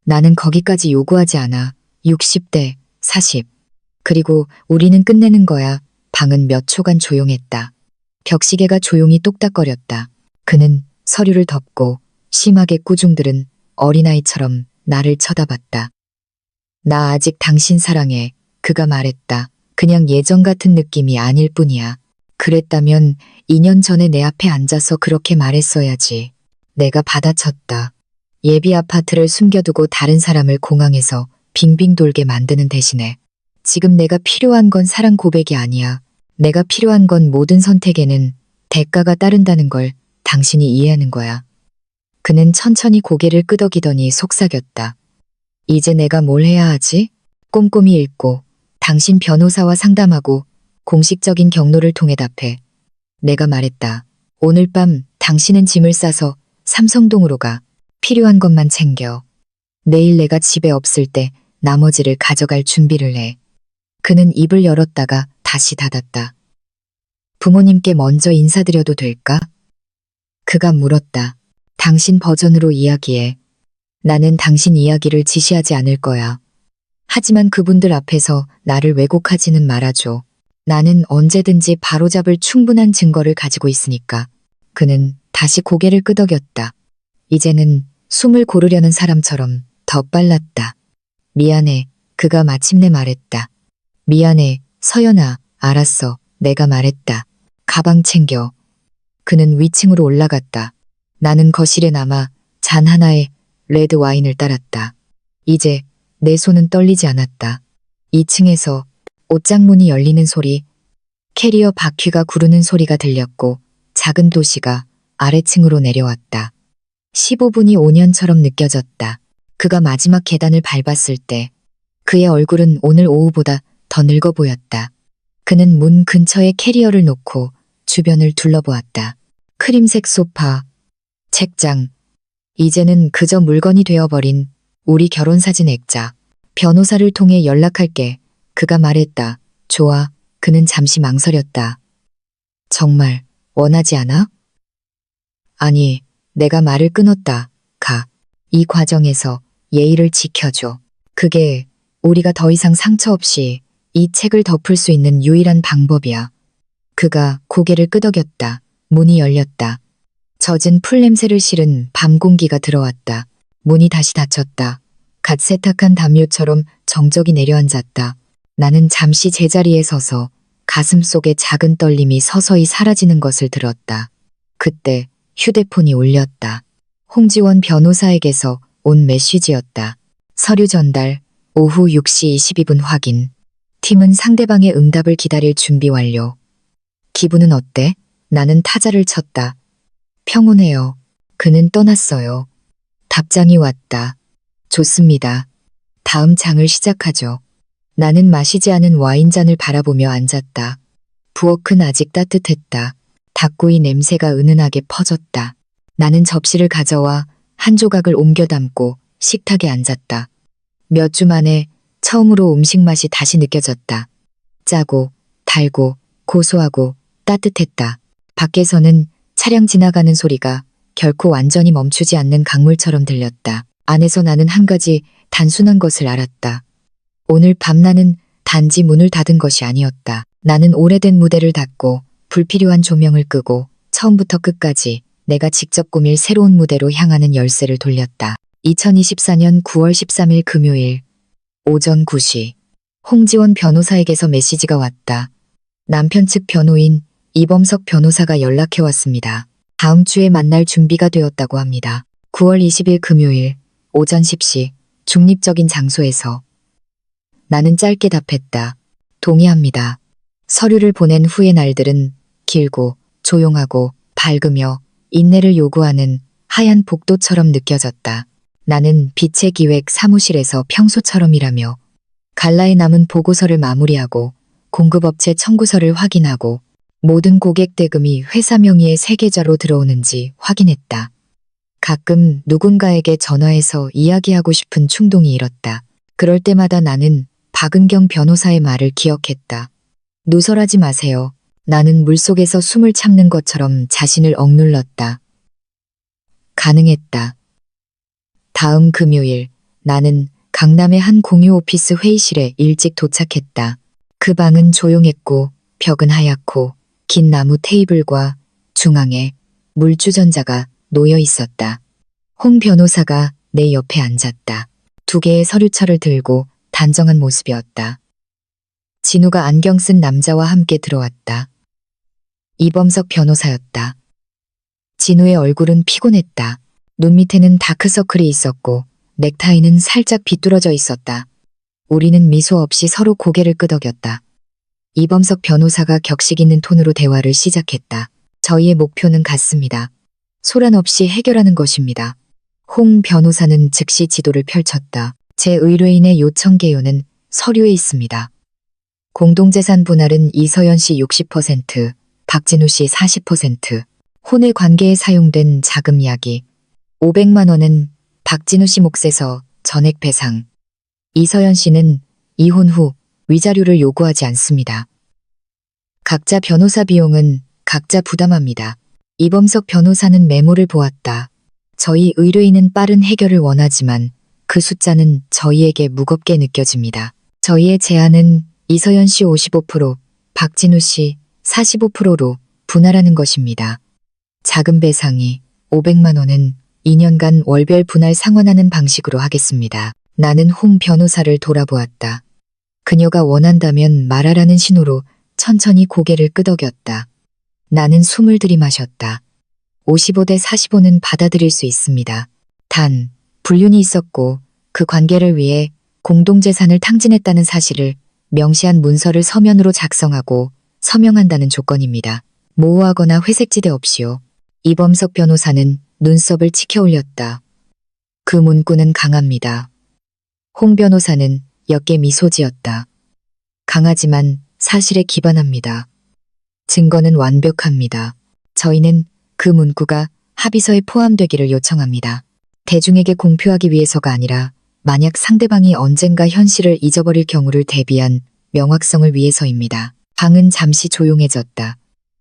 S1: 나는 거기까지 요구하지 않아. 60대 40. 그리고 우리는 끝내는 거야. 방은 몇 초간 조용했다. 벽시계가 조용히 똑딱거렸다. 그는 서류를 덮고 심하게 꾸중들은 어린아이처럼 나를 쳐다봤다. 나 아직 당신 사랑해. 그가 말했다. 그냥 예전 같은 느낌이 아닐 뿐이야. 그랬다면 2년 전에 내 앞에 앉아서 그렇게 말했어야지. 내가 받아쳤다. 예비 아파트를 숨겨두고 다른 사람을 공항에서 빙빙 돌게 만드는 대신에 지금 내가 필요한 건 사랑 고백이 아니야. 내가 필요한 건 모든 선택에는 대가가 따른다는 걸 당신이 이해하는 거야. 그는 천천히 고개를 끄덕이더니 속삭였다. 이제 내가 뭘 해야 하지? 꼼꼼히 읽고 당신 변호사와 상담하고 공식적인 경로를 통해 답해. 내가 말했다. 오늘 밤 당신은 짐을 싸서 삼성동으로 가. 필요한 것만 챙겨. 내일 내가 집에 없을 때 나머지를 가져갈 준비를 해. 그는 입을 열었다가 다시 닫았다. 부모님께 먼저 인사드려도 될까? 그가 물었다. 당신 버전으로 이야기해. 나는 당신 이야기를 지시하지 않을 거야. 하지만 그분들 앞에서 나를 왜곡하지는 말아줘. 나는 언제든지 바로잡을 충분한 증거를 가지고 있으니까. 그는 다시 고개를 끄덕였다. 이제는 숨을 고르려는 사람처럼 더 빨랐다. 미안해. 그가 마침내 말했다. 미안해. 서연아. 알았어. 내가 말했다. 가방 챙겨. 그는 위층으로 올라갔다. 나는 거실에 남아 잔 하나에 레드 와인을 따랐다. 이제 내 손은 떨리지 않았다. 2층에서 옷장 문이 열리는 소리, 캐리어 바퀴가 구르는 소리가 들렸고 작은 도시가 아래층으로 내려왔다. 15분이 5년처럼 느껴졌다. 그가 마지막 계단을 밟았을 때 그의 얼굴은 오늘 오후보다 더 늙어 보였다. 그는 문 근처에 캐리어를 놓고 주변을 둘러보았다. 크림색 소파, 책장, 이제는 그저 물건이 되어버린 우리 결혼사진 액자. 변호사를 통해 연락할게. 그가 말했다. 좋아. 그는 잠시 망설였다. 정말 원하지 않아? 아니, 내가 말을 끊었다. 가. 이 과정에서 예의를 지켜줘. 그게 우리가 더 이상 상처 없이 이 책을 덮을 수 있는 유일한 방법이야. 그가 고개를 끄덕였다. 문이 열렸다. 젖은 풀냄새를 실은 밤 공기가 들어왔다. 문이 다시 닫혔다. 갓 세탁한 담요처럼 정적이 내려앉았다. 나는 잠시 제자리에 서서 가슴 속에 작은 떨림이 서서히 사라지는 것을 들었다. 그때 휴대폰이 울렸다. 홍지원 변호사에게서 온 메시지였다. 서류 전달, 오후 6시 22분 확인. 팀은 상대방의 응답을 기다릴 준비 완료. 기분은 어때? 나는 타자를 쳤다. 평온해요. 그는 떠났어요. 답장이 왔다. 좋습니다. 다음 장을 시작하죠. 나는 마시지 않은 와인잔을 바라보며 앉았다. 부엌은 아직 따뜻했다. 닭구이 냄새가 은은하게 퍼졌다. 나는 접시를 가져와 한 조각을 옮겨 담고 식탁에 앉았다. 몇 주 만에 처음으로 음식 맛이 다시 느껴졌다. 짜고, 달고, 고소하고, 따뜻했다. 밖에서는 차량 지나가는 소리가 결코 완전히 멈추지 않는 강물처럼 들렸다. 안에서 나는 한 가지 단순한 것을 알았다. 오늘 밤 나는 단지 문을 닫은 것이 아니었다. 나는 오래된 무대를 닫고 불필요한 조명을 끄고 처음부터 끝까지 내가 직접 꾸밀 새로운 무대로 향하는 열쇠를 돌렸다. 2024년 9월 13일 금요일 오전 9시 홍지원 변호사에게서 메시지가 왔다. 남편 측 변호인 이범석 변호사가 연락해 왔습니다. 다음 주에 만날 준비가 되었다고 합니다. 9월 20일 금요일 오전 10시 중립적인 장소에서 나는 짧게 답했다. 동의합니다. 서류를 보낸 후의 날들은 길고 조용하고 밝으며 인내를 요구하는 하얀 복도처럼 느껴졌다. 나는 빛의 기획 사무실에서 평소처럼 일하며 갈라에 남은 보고서를 마무리하고 공급업체 청구서를 확인하고 모든 고객 대금이 회사 명의의 새 계좌로 들어오는지 확인했다. 가끔 누군가에게 전화해서 이야기하고 싶은 충동이 일었다. 그럴 때마다 나는 박은경 변호사의 말을 기억했다. 누설하지 마세요. 나는 물속에서 숨을 참는 것처럼 자신을 억눌렀다. 가능했다. 다음 금요일 나는 강남의 한 공유 오피스 회의실에 일찍 도착했다. 그 방은 조용했고 벽은 하얗고 긴 나무 테이블과 중앙에 물주전자가 놓여 있었다. 홍 변호사가 내 옆에 앉았다. 2개의 서류철을 들고 단정한 모습이었다. 진우가 안경 쓴 남자와 함께 들어왔다. 이범석 변호사였다. 진우의 얼굴은 피곤했다. 눈 밑에는 다크서클이 있었고 넥타이는 살짝 비뚤어져 있었다. 우리는 미소 없이 서로 고개를 끄덕였다. 이범석 변호사가 격식 있는 톤으로 대화를 시작했다. 저희의 목표는 같습니다. 소란 없이 해결하는 것입니다. 홍 변호사는 즉시 지도를 펼쳤다. 제 의뢰인의 요청 개요는 서류에 있습니다. 공동재산 분할은 이서연 씨 60%, 박진우 씨 40%, 혼의 관계에 사용된 자금 이야기, 500만 원은 박진우 씨 몫에서 전액 배상. 이서연 씨는 이혼 후 위자료를 요구하지 않습니다. 각자 변호사 비용은 각자 부담합니다. 이범석 변호사는 메모를 보았다. 저희 의뢰인은 빠른 해결을 원하지만 그 숫자는 저희에게 무겁게 느껴집니다. 저희의 제안은 이서연 씨 55%, 박진우 씨 45%로 분할하는 것입니다. 자금 배상이 500만 원은 2년간 월별 분할 상환하는 방식으로 하겠습니다. 나는 홍 변호사를 돌아보았다. 그녀가 원한다면 말하라는 신호로 천천히 고개를 끄덕였다. 나는 숨을 들이마셨다. 55대 45는 받아들일 수 있습니다. 단, 불륜이 있었고 그 관계를 위해 공동재산을 탕진했다는 사실을 명시한 문서를 서면으로 작성하고 서명한다는 조건입니다. 모호하거나 회색지대 없이요. 이범석 변호사는 눈썹을 치켜 올렸다. 그 문구는 강합니다. 홍 변호사는 옅게 미소 지었다. 강하지만 사실에 기반합니다. 증거는 완벽합니다. 저희는 그 문구가 합의서에 포함되기를 요청합니다. 대중에게 공표하기 위해서가 아니라 만약 상대방이 언젠가 현실을 잊어버릴 경우를 대비한 명확성을 위해서입니다. 방은 잠시 조용해졌다.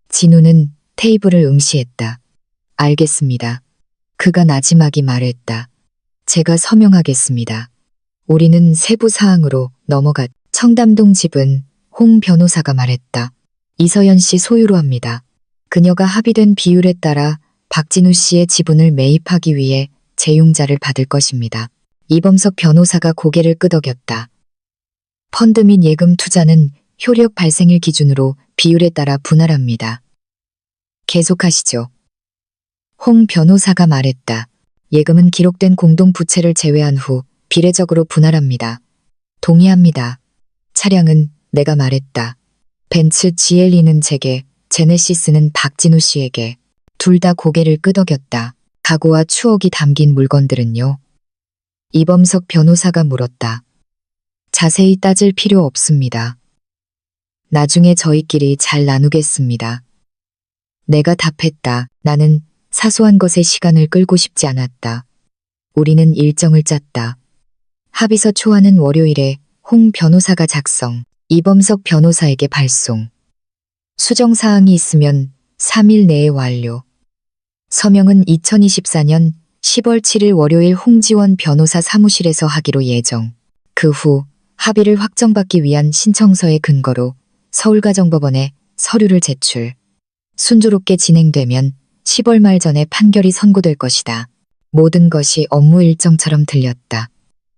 S1: 진우는 테이블을 응시했다. 알겠습니다. 그가 나지막이 말했다. 제가 서명하겠습니다. 우리는 세부 사항으로 넘어갔. 청담동 집은 홍 변호사가 말했다. 이서연 씨 소유로 합니다. 그녀가 합의된 비율에 따라 박진우 씨의 지분을 매입하기 위해 재융자를 받을 것입니다. 이범석 변호사가 고개를 끄덕였다. 펀드 및 예금 투자는 효력 발생일 기준으로 비율에 따라 분할합니다. 계속하시죠. 홍 변호사가 말했다. 예금은 기록된 공동부채를 제외한 후 비례적으로 분할합니다. 동의합니다. 차량은 내가 말했다. 벤츠 GLE는 제게, 제네시스는 박진우 씨에게. 둘 다 고개를 끄덕였다. 각오와 추억이 담긴 물건들은요? 이범석 변호사가 물었다. 자세히 따질 필요 없습니다. 나중에 저희끼리 잘 나누겠습니다. 내가 답했다. 나는 사소한 것에 시간을 끌고 싶지 않았다. 우리는 일정을 짰다. 합의서 초안은 월요일에 홍 변호사가 작성, 이범석 변호사에게 발송. 수정사항이 있으면 3일 내에 완료. 서명은 2024년 10월 7일 월요일 홍지원 변호사 사무실에서 하기로 예정. 그 후 합의를 확정받기 위한 신청서의 근거로 서울가정법원에 서류를 제출. 순조롭게 진행되면 10월 말 전에 판결이 선고될 것이다. 모든 것이 업무 일정처럼 들렸다.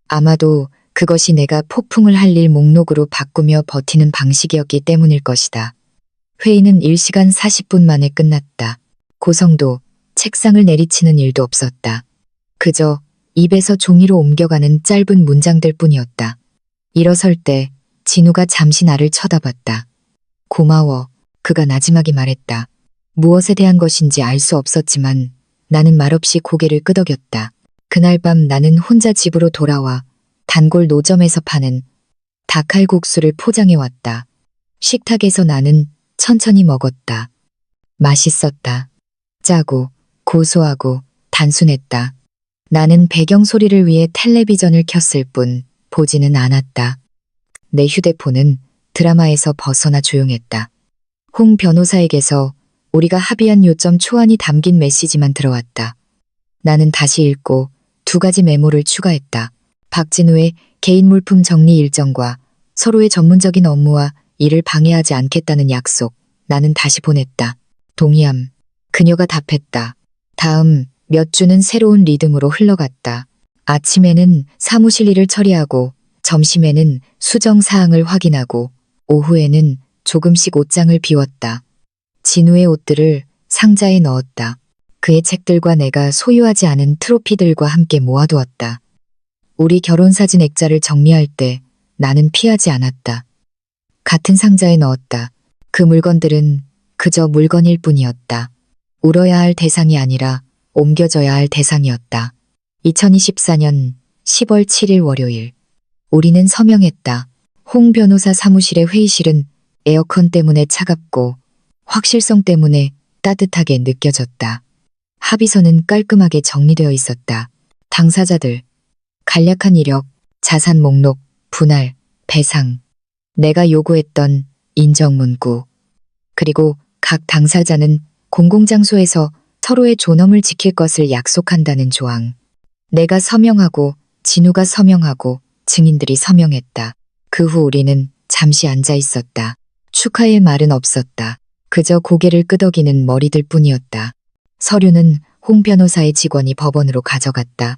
S1: 아마도 그것이 내가 폭풍을 할 일 목록으로 바꾸며 버티는 방식이었기 때문일 것이다. 회의는 1시간 40분 만에 끝났다. 고성도 책상을 내리치는 일도 없었다. 그저 입에서 종이로 옮겨가는 짧은 문장들 뿐이었다. 일어설 때 진우가 잠시 나를 쳐다봤다. 고마워. 그가 나지막이 말했다. 무엇에 대한 것인지 알 수 없었지만 나는 말없이 고개를 끄덕였다. 그날 밤 나는 혼자 집으로 돌아와 단골 노점에서 파는 닭칼국수를 포장해왔다. 식탁에서 나는 천천히 먹었다. 맛있었다. 짜고 고소하고 단순했다. 나는 배경 소리를 위해 텔레비전을 켰을 뿐 보지는 않았다. 내 휴대폰은 드라마에서 벗어나 조용했다. 홍 변호사에게서 우리가 합의한 요점 초안이 담긴 메시지만 들어왔다. 나는 다시 읽고 2가지 메모를 추가했다. 박진우의 개인 물품 정리 일정과 서로의 전문적인 업무와 일을 방해하지 않겠다는 약속. 나는 다시 보냈다. 동의함. 그녀가 답했다. 다음 몇 주는 새로운 리듬으로 흘러갔다. 아침에는 사무실 일을 처리하고 점심에는 수정 사항을 확인하고 오후에는 조금씩 옷장을 비웠다. 진우의 옷들을 상자에 넣었다. 그의 책들과 내가 소유하지 않은 트로피들과 함께 모아두었다. 우리 결혼사진 액자를 정리할 때 나는 피하지 않았다. 같은 상자에 넣었다. 그 물건들은 그저 물건일 뿐이었다. 울어야 할 대상이 아니라 옮겨져야 할 대상이었다. 2024년 10월 7일 월요일. 우리는 서명했다. 홍 변호사 사무실의 회의실은 에어컨 때문에 차갑고 확실성 때문에 따뜻하게 느껴졌다. 합의서는 깔끔하게 정리되어 있었다. 당사자들, 간략한 이력, 자산 목록, 분할, 배상, 내가 요구했던 인정 문구, 그리고 각 당사자는 공공장소에서 서로의 존엄을 지킬 것을 약속한다는 조항. 내가 서명하고 진우가 서명하고 증인들이 서명했다. 그 후 우리는 잠시 앉아 있었다. 축하의 말은 없었다. 그저 고개를 끄덕이는 머리들 뿐이었다. 서류는 홍 변호사의 직원이 법원으로 가져갔다.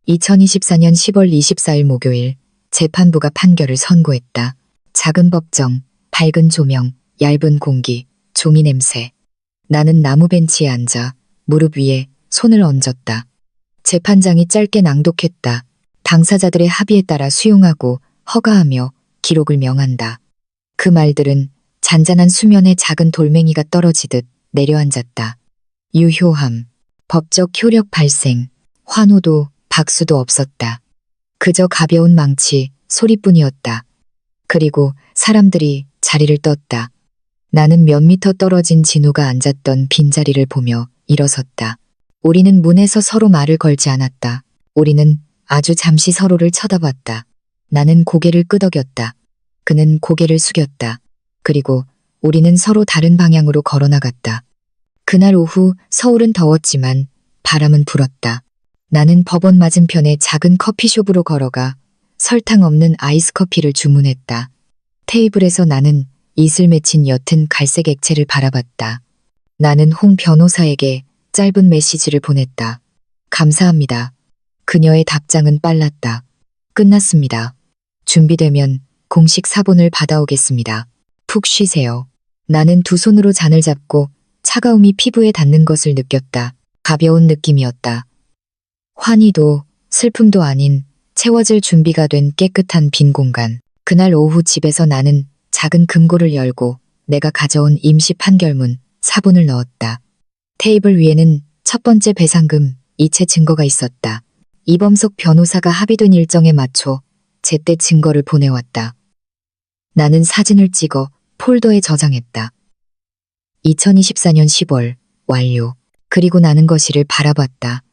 S1: 2024년 10월 24일 목요일 재판부가 판결을 선고했다. 작은 법정, 밝은 조명, 얇은 공기, 종이 냄새. 나는 나무 벤치에 앉아 무릎 위에 손을 얹었다. 재판장이 짧게 낭독했다. 당사자들의 합의에 따라 수용하고 허가하며 기록을 명한다. 그 말들은 잔잔한 수면에 작은 돌멩이가 떨어지듯 내려앉았다. 유효함, 법적 효력 발생, 환호도 박수도 없었다. 그저 가벼운 망치, 소리뿐이었다. 그리고 사람들이 자리를 떴다. 나는 몇 미터 떨어진 진우가 앉았던 빈자리를 보며 일어섰다. 우리는 문에서 서로 말을 걸지 않았다. 우리는 아주 잠시 서로를 쳐다봤다. 나는 고개를 끄덕였다. 그는 고개를 숙였다. 그리고 우리는 서로 다른 방향으로 걸어나갔다. 그날 오후 서울은 더웠지만 바람은 불었다. 나는 법원 맞은편의 작은 커피숍으로 걸어가 설탕 없는 아이스 커피를 주문했다. 테이블에서 나는 이슬 맺힌 옅은 갈색 액체를 바라봤다. 나는 홍 변호사에게 짧은 메시지를 보냈다. 감사합니다. 그녀의 답장은 빨랐다. 끝났습니다. 준비되면 공식 사본을 받아오겠습니다. 푹 쉬세요. 나는 두 손으로 잔을 잡고 차가움이 피부에 닿는 것을 느꼈다. 가벼운 느낌이었다. 환희도 슬픔도 아닌 채워질 준비가 된 깨끗한 빈 공간. 그날 오후 집에서 나는 작은 금고를 열고 내가 가져온 임시 판결문 사본을 넣었다. 테이블 위에는 첫 번째 배상금, 이체 증거가 있었다. 이범석 변호사가 합의된 일정에 맞춰 제때 증거를 보내왔다. 나는 사진을 찍어 폴더에 저장했다. 2024년 10월 완료. 그리고 나는 거실을 바라봤다.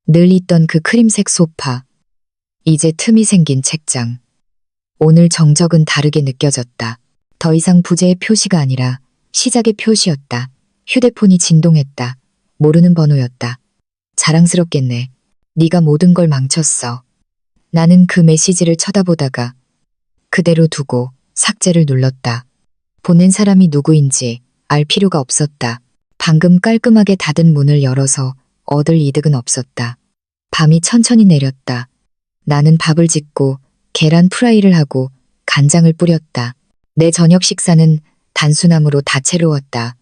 S1: 늘 있던 그 크림색 소파. 이제 틈이 생긴 책장. 오늘 정적은 다르게 느껴졌다. 더 이상 부재의 표시가 아니라 시작의 표시였다. 휴대폰이 진동했다. 모르는 번호였다. 자랑스럽겠네. 네가 모든 걸 망쳤어. 나는 그 메시지를 쳐다보다가 그대로 두고 삭제를 눌렀다. 보낸 사람이 누구인지 알 필요가 없었다. 방금 깔끔하게 닫은 문을 열어서 얻을 이득은 없었다. 밤이 천천히 내렸다. 나는 밥을 짓고 계란 프라이를 하고 간장을 뿌렸다. 내 저녁 식사는 단순함으로 다채로웠다.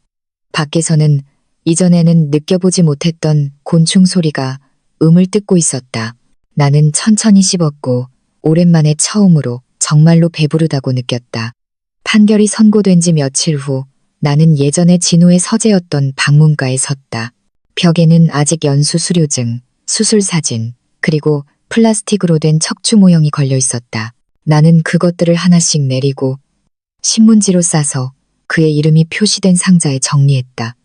S1: 밖에서는 이전에는 느껴보지 못했던 곤충 소리가 음을 뜯고 있었다. 나는 천천히 씹었고 오랜만에 처음으로 정말로 배부르다고 느꼈다. 판결이 선고된 지 며칠 후 나는 예전에 진우의 서재였던 방문가에 섰다. 벽에는 아직 연수 수료증, 수술 사진, 그리고 플라스틱으로 된 척추 모형이 걸려 있었다. 나는 그것들을 하나씩 내리고 신문지로 싸서 그의 이름이 표시된 상자에 정리했다.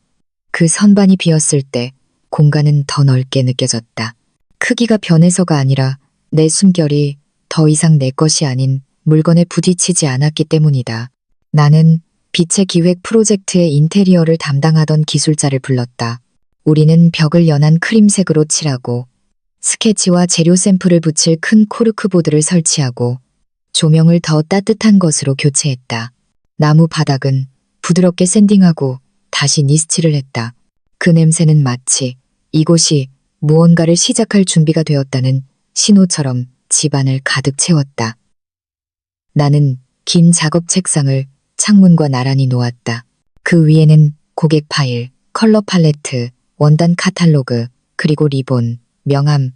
S1: 그 선반이 비었을 때 공간은 더 넓게 느껴졌다. 크기가 변해서가 아니라 내 숨결이 더 이상 내 것이 아닌 물건에 부딪히지 않았기 때문이다. 나는 빛의 기획 프로젝트의 인테리어를 담당하던 기술자를 불렀다. 우리는 벽을 연한 크림색으로 칠하고 스케치와 재료 샘플을 붙일 큰 코르크보드를 설치하고 조명을 더 따뜻한 것으로 교체했다. 나무 바닥은 부드럽게 샌딩하고 다시 니스칠을 했다. 그 냄새는 마치 이곳이 무언가를 시작할 준비가 되었다는 신호처럼 집안을 가득 채웠다. 나는 긴 작업 책상을 창문과 나란히 놓았다. 그 위에는 고객 파일, 컬러 팔레트, 원단 카탈로그, 그리고 리본, 명함,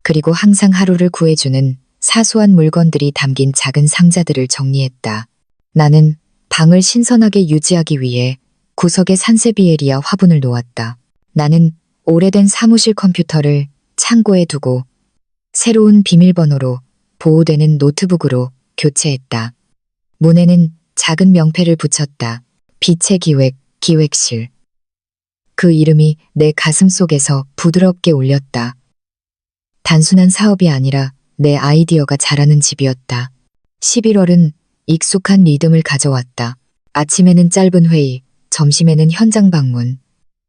S1: 그리고 항상 하루를 구해주는 사소한 물건들이 담긴 작은 상자들을 정리했다. 나는 방을 신선하게 유지하기 위해 구석에 산세비에리아 화분을 놓았다. 나는 오래된 사무실 컴퓨터를 창고에 두고 새로운 비밀번호로 보호되는 노트북으로 교체했다. 문에는 작은 명패를 붙였다. 빛의 기획, 기획실. 그 이름이 내 가슴 속에서 부드럽게 울렸다. 단순한 사업이 아니라 내 아이디어가 자라는 집이었다. 11월은 익숙한 리듬을 가져왔다. 아침에는 짧은 회의, 점심에는 현장 방문,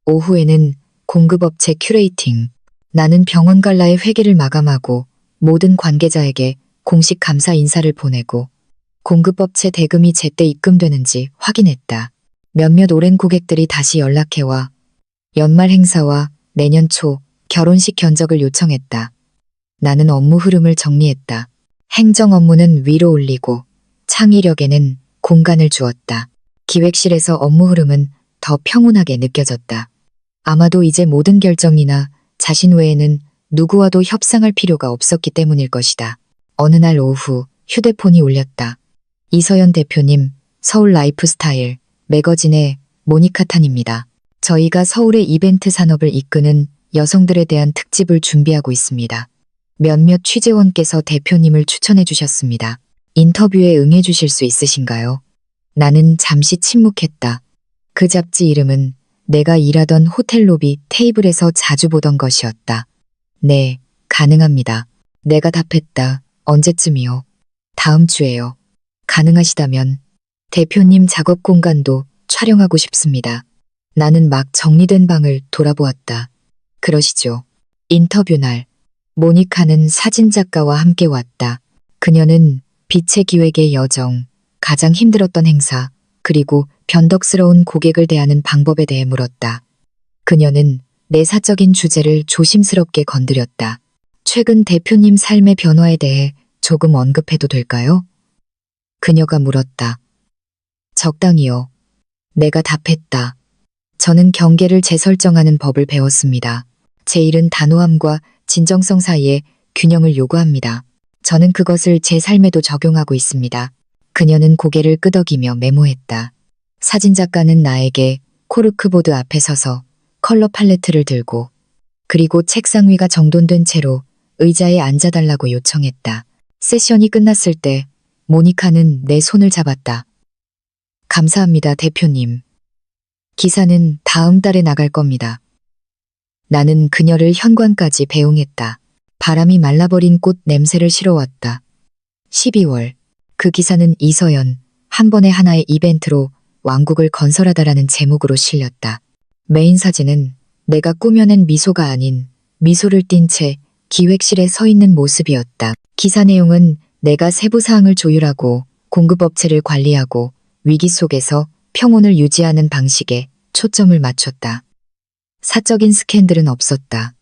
S1: 오후에는 공급업체 큐레이팅. 나는 병원 갈라의 회계를 마감하고 모든 관계자에게 공식 감사 인사를 보내고 공급업체 대금이 제때 입금되는지 확인했다. 몇몇 오랜 고객들이 다시 연락해와 연말 행사와 내년 초 결혼식 견적을 요청했다. 나는 업무 흐름을 정리했다. 행정 업무는 위로 올리고 창의력에는 공간을 주었다. 기획실에서 업무 흐름은 더 평온하게 느껴졌다. 아마도 이제 모든 결정이나 자신 외에는 누구와도 협상할 필요가 없었기 때문일 것이다. 어느 날 오후 휴대폰이 울렸다. 이서연 대표님, 서울 라이프스타일 매거진의 모니카탄입니다. 저희가 서울의 이벤트 산업을 이끄는 여성들에 대한 특집을 준비하고 있습니다. 몇몇 취재원께서 대표님을 추천해 주셨습니다. 인터뷰에 응해 주실 수 있으신가요? 나는 잠시 침묵했다. 그 잡지 이름은 내가 일하던 호텔 로비 테이블에서 자주 보던 것이었다. 네, 가능합니다. 내가 답했다. 언제쯤이요? 다음 주에요. 가능하시다면 대표님 작업 공간도 촬영하고 싶습니다. 나는 막 정리된 방을 돌아보았다. 그러시죠. 인터뷰 날, 모니카는 사진작가와 함께 왔다. 그녀는 빛의 기획의 여정, 가장 힘들었던 행사, 그리고 변덕스러운 고객을 대하는 방법에 대해 물었다. 그녀는 내 사적인 주제를 조심스럽게 건드렸다. 최근 대표님 삶의 변화에 대해 조금 언급해도 될까요? 그녀가 물었다. 적당히요. 내가 답했다. 저는 경계를 재설정하는 법을 배웠습니다. 제 일은 단호함과 진정성 사이에 균형을 요구합니다. 저는 그것을 제 삶에도 적용하고 있습니다. 그녀는 고개를 끄덕이며 메모했다. 사진작가는 나에게 코르크보드 앞에 서서 컬러 팔레트를 들고 그리고 책상 위가 정돈된 채로 의자에 앉아달라고 요청했다. 세션이 끝났을 때 모니카는 내 손을 잡았다. 감사합니다, 대표님. 기사는 다음 달에 나갈 겁니다. 나는 그녀를 현관까지 배웅했다. 바람이 말라버린 꽃 냄새를 실어왔다. 12월. 그 기사는 이서연, 한 번에 하나의 이벤트로 왕국을 건설하다라는 제목으로 실렸다. 메인 사진은 내가 꾸며낸 미소가 아닌 미소를 띤 채 기획실에 서 있는 모습이었다. 기사 내용은 내가 세부 사항을 조율하고 공급업체를 관리하고 위기 속에서 평온을 유지하는 방식에 초점을 맞췄다. 사적인 스캔들은 없었다.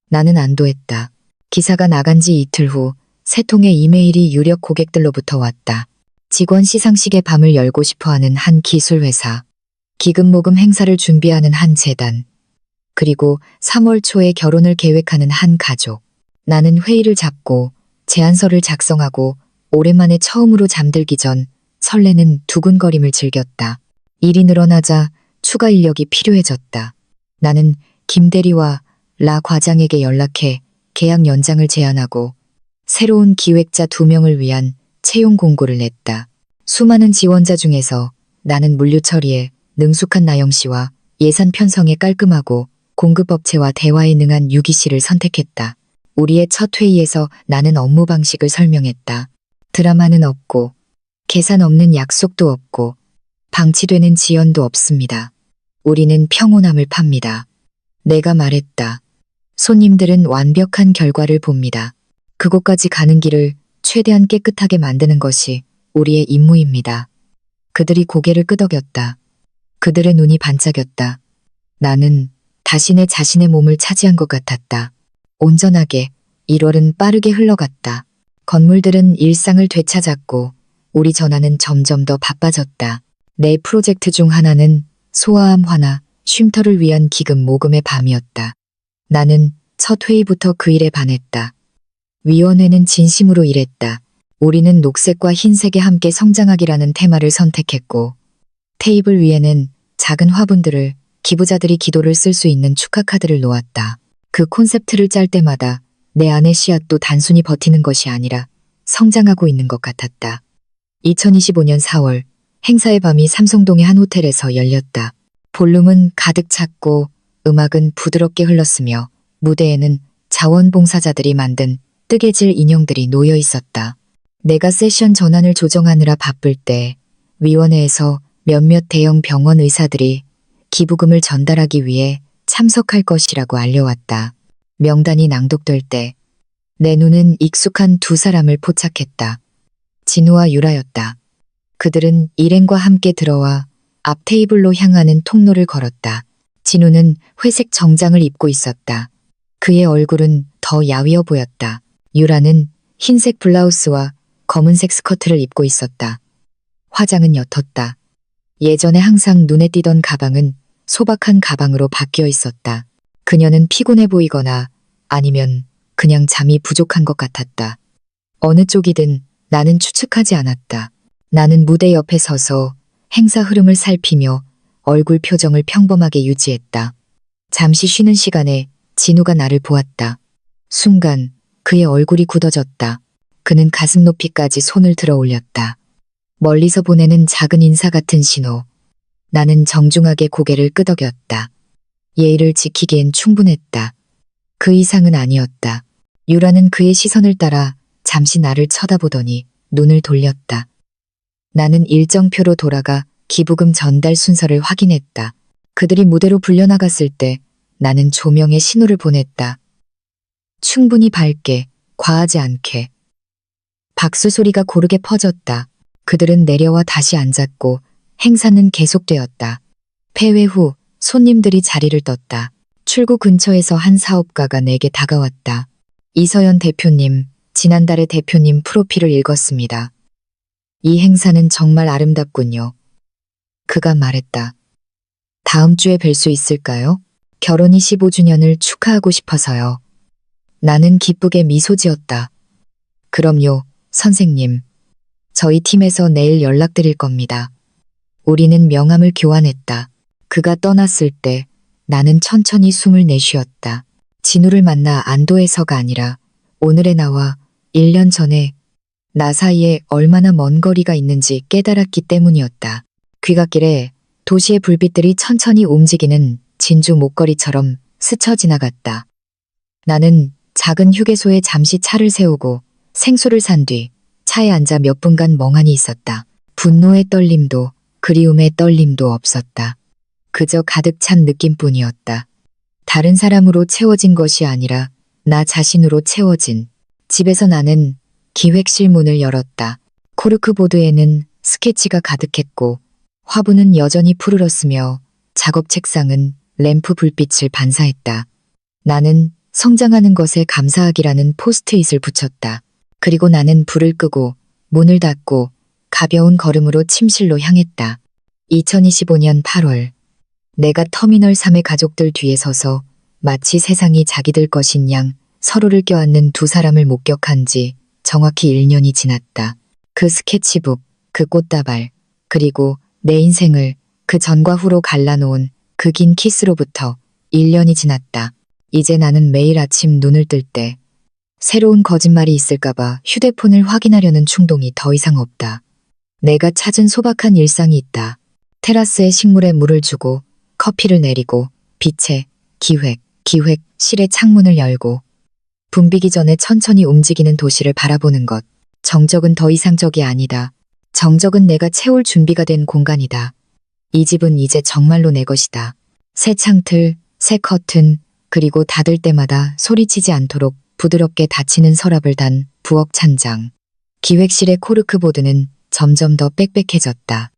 S1: 나는 안도했다. 기사가 나간 지 이틀 후 세 통의 이메일이 유력 고객들로부터 왔다. 직원 시상식의 밤을 열고 싶어하는 한 기술회사, 기금 모금 행사를 준비하는 한 재단, 그리고 3월 초에 결혼을 계획하는 한 가족. 나는 회의를 잡고 제안서를 작성하고 오랜만에 처음으로 잠들기 전 설레는 두근거림을 즐겼다. 일이 늘어나자 추가 인력이 필요해졌다. 나는 김 대리와 라 과장에게 연락해 계약 연장을 제안하고 새로운 기획자 2명을 위한 채용 공고를 냈다. 수많은 지원자 중에서 나는 물류 처리에 능숙한 나영 씨와 예산 편성에 깔끔하고 공급업체와 대화에 능한 유기 씨를 선택했다. 우리의 첫 회의에서 나는 업무 방식을 설명했다. 드라마는 없고 계산 없는 약속도 없고 방치되는 지연도 없습니다. 우리는 평온함을 팝니다. 내가 말했다. 손님들은 완벽한 결과를 봅니다. 그곳까지 가는 길을 최대한 깨끗하게 만드는 것이 우리의 임무입니다. 그들이 고개를 끄덕였다. 그들의 눈이 반짝였다. 나는 다시 내 자신의 몸을 차지한 것 같았다. 온전하게 1월은 빠르게 흘러갔다. 건물들은 일상을 되찾았고 우리 전화는 점점 더 바빠졌다. 내 프로젝트 중 하나는 소아암 환아 쉼터를 위한 기금 모금의 밤이었다. 나는 첫 회의부터 그 일에 반했다. 위원회는 진심으로 일했다. 우리는 녹색과 흰색에 함께 성장하기라는 테마를 선택했고 테이블 위에는 작은 화분들을 기부자들이 기도를 쓸 수 있는 축하 카드를 놓았다. 그 콘셉트를 짤 때마다 내 안의 씨앗도 단순히 버티는 것이 아니라 성장하고 있는 것 같았다. 2025년 4월 행사의 밤이 삼성동의 한 호텔에서 열렸다. 볼륨은 가득 찼고 음악은 부드럽게 흘렀으며 무대에는 자원봉사자들이 만든 뜨개질 인형들이 놓여 있었다. 내가 세션 전환을 조정하느라 바쁠 때 위원회에서 몇몇 대형 병원 의사들이 기부금을 전달하기 위해 참석할 것이라고 알려왔다. 명단이 낭독될 때 내 눈은 익숙한 두 사람을 포착했다. 진우와 유라였다. 그들은 일행과 함께 들어와 앞 테이블로 향하는 통로를 걸었다. 진우는 회색 정장을 입고 있었다. 그의 얼굴은 더 야위어 보였다. 유라는 흰색 블라우스와 검은색 스커트를 입고 있었다. 화장은 옅었다. 예전에 항상 눈에 띄던 가방은 소박한 가방으로 바뀌어 있었다. 그녀는 피곤해 보이거나 아니면 그냥 잠이 부족한 것 같았다. 어느 쪽이든 나는 추측하지 않았다. 나는 무대 옆에 서서 행사 흐름을 살피며 얼굴 표정을 평범하게 유지했다. 잠시 쉬는 시간에 진우가 나를 보았다. 순간 그의 얼굴이 굳어졌다. 그는 가슴 높이까지 손을 들어 올렸다. 멀리서 보내는 작은 인사 같은 신호. 나는 정중하게 고개를 끄덕였다. 예의를 지키기엔 충분했다. 그 이상은 아니었다. 유라는 그의 시선을 따라 잠시 나를 쳐다보더니 눈을 돌렸다. 나는 일정표로 돌아가 기부금 전달 순서를 확인했다. 그들이 무대로 불려나갔을 때 나는 조명에 신호를 보냈다. 충분히 밝게, 과하지 않게. 박수 소리가 고르게 퍼졌다. 그들은 내려와 다시 앉았고 행사는 계속되었다. 폐회 후 손님들이 자리를 떴다. 출구 근처에서 한 사업가가 내게 다가왔다. 이서연 대표님, 지난달에 대표님 프로필을 읽었습니다. 이 행사는 정말 아름답군요. 그가 말했다. 다음 주에 뵐 수 있을까요? 결혼 25주년을 축하하고 싶어서요. 나는 기쁘게 미소 지었다. 그럼요, 선생님. 저희 팀에서 내일 연락드릴 겁니다. 우리는 명함을 교환했다. 그가 떠났을 때 나는 천천히 숨을 내쉬었다. 진우를 만나 안도해서가 아니라 오늘의 나와 1년 전에 나 사이에 얼마나 먼 거리가 있는지 깨달았기 때문이었다. 귀갓길에 도시의 불빛들이 천천히 움직이는 진주 목걸이처럼 스쳐 지나갔다. 나는 작은 휴게소에 잠시 차를 세우고 생수를 산 뒤 차에 앉아 몇 분간 멍하니 있었다. 분노의 떨림도 그리움의 떨림도 없었다. 그저 가득 찬 느낌뿐이었다. 다른 사람으로 채워진 것이 아니라 나 자신으로 채워진. 집에서 나는 기획실 문을 열었다. 코르크보드에는 스케치가 가득했고 화분은 여전히 푸르렀으며 작업 책상은 램프 불빛을 반사했다. 나는 성장하는 것에 감사하기라는 포스트잇을 붙였다. 그리고 나는 불을 끄고 문을 닫고 가벼운 걸음으로 침실로 향했다. 2025년 8월 내가 터미널 3의 가족들 뒤에 서서 마치 세상이 자기들 것인 양 서로를 껴안는 두 사람을 목격한 지 정확히 1년이 지났다. 그 스케치북, 그 꽃다발, 그리고 내 인생을 그 전과 후로 갈라놓은 그 긴 키스로부터 1년이 지났다. 이제 나는 매일 아침 눈을 뜰 때 새로운 거짓말이 있을까봐 휴대폰을 확인하려는 충동이 더 이상 없다. 내가 찾은 소박한 일상이 있다. 테라스에 식물에 물을 주고 커피를 내리고 빛에 기획실의 창문을 열고 붐비기 전에 천천히 움직이는 도시를 바라보는 것. 정적은 더 이상적이 아니다. 정적은 내가 채울 준비가 된 공간이다. 이 집은 이제 정말로 내 것이다. 새 창틀, 새 커튼, 그리고 닫을 때마다 소리치지 않도록 부드럽게 닫히는 서랍을 단 부엌 찬장. 기획실의 코르크보드는 점점 더 빽빽해졌다.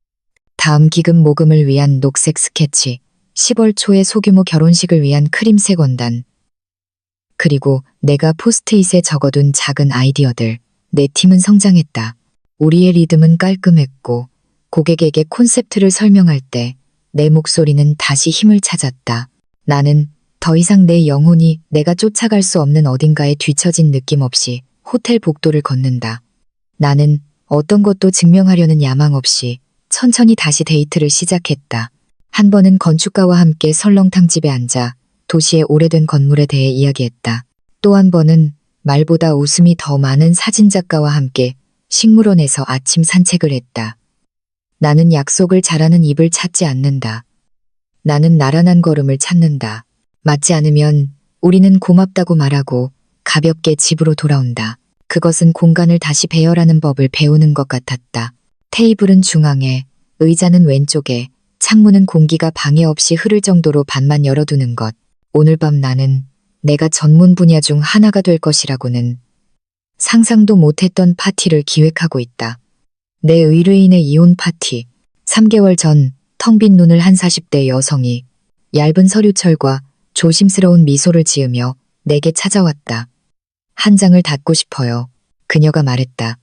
S1: 다음 기금 모금을 위한 녹색 스케치, 10월 초의 소규모 결혼식을 위한 크림색 원단, 그리고 내가 포스트잇에 적어둔 작은 아이디어들. 내 팀은 성장했다. 우리의 리듬은 깔끔했고 고객에게 콘셉트를 설명할 때 내 목소리는 다시 힘을 찾았다. 나는 더 이상 내 영혼이 내가 쫓아갈 수 없는 어딘가에 뒤처진 느낌 없이 호텔 복도를 걷는다. 나는 어떤 것도 증명하려는 야망 없이 천천히 다시 데이트를 시작했다. 한 번은 건축가와 함께 설렁탕 집에 앉아 도시의 오래된 건물에 대해 이야기했다. 또 한 번은 말보다 웃음이 더 많은 사진작가와 함께 식물원에서 아침 산책을 했다. 나는 약속을 잘하는 입을 찾지 않는다. 나는 나란한 걸음을 찾는다. 맞지 않으면 우리는 고맙다고 말하고 가볍게 집으로 돌아온다. 그것은 공간을 다시 배열하는 법을 배우는 것 같았다. 테이블은 중앙에, 의자는 왼쪽에, 창문은 공기가 방해 없이 흐를 정도로 반만 열어두는 것. 오늘 밤 나는 내가 전문 분야 중 하나가 될 것이라고는 상상도 못했던 파티를 기획하고 있다. 내 의뢰인의 이혼 파티. 3개월 전 텅 빈 눈을 한 40대 여성이 얇은 서류철과 조심스러운 미소를 지으며 내게 찾아왔다. 한 장을 닫고 싶어요. 그녀가 말했다.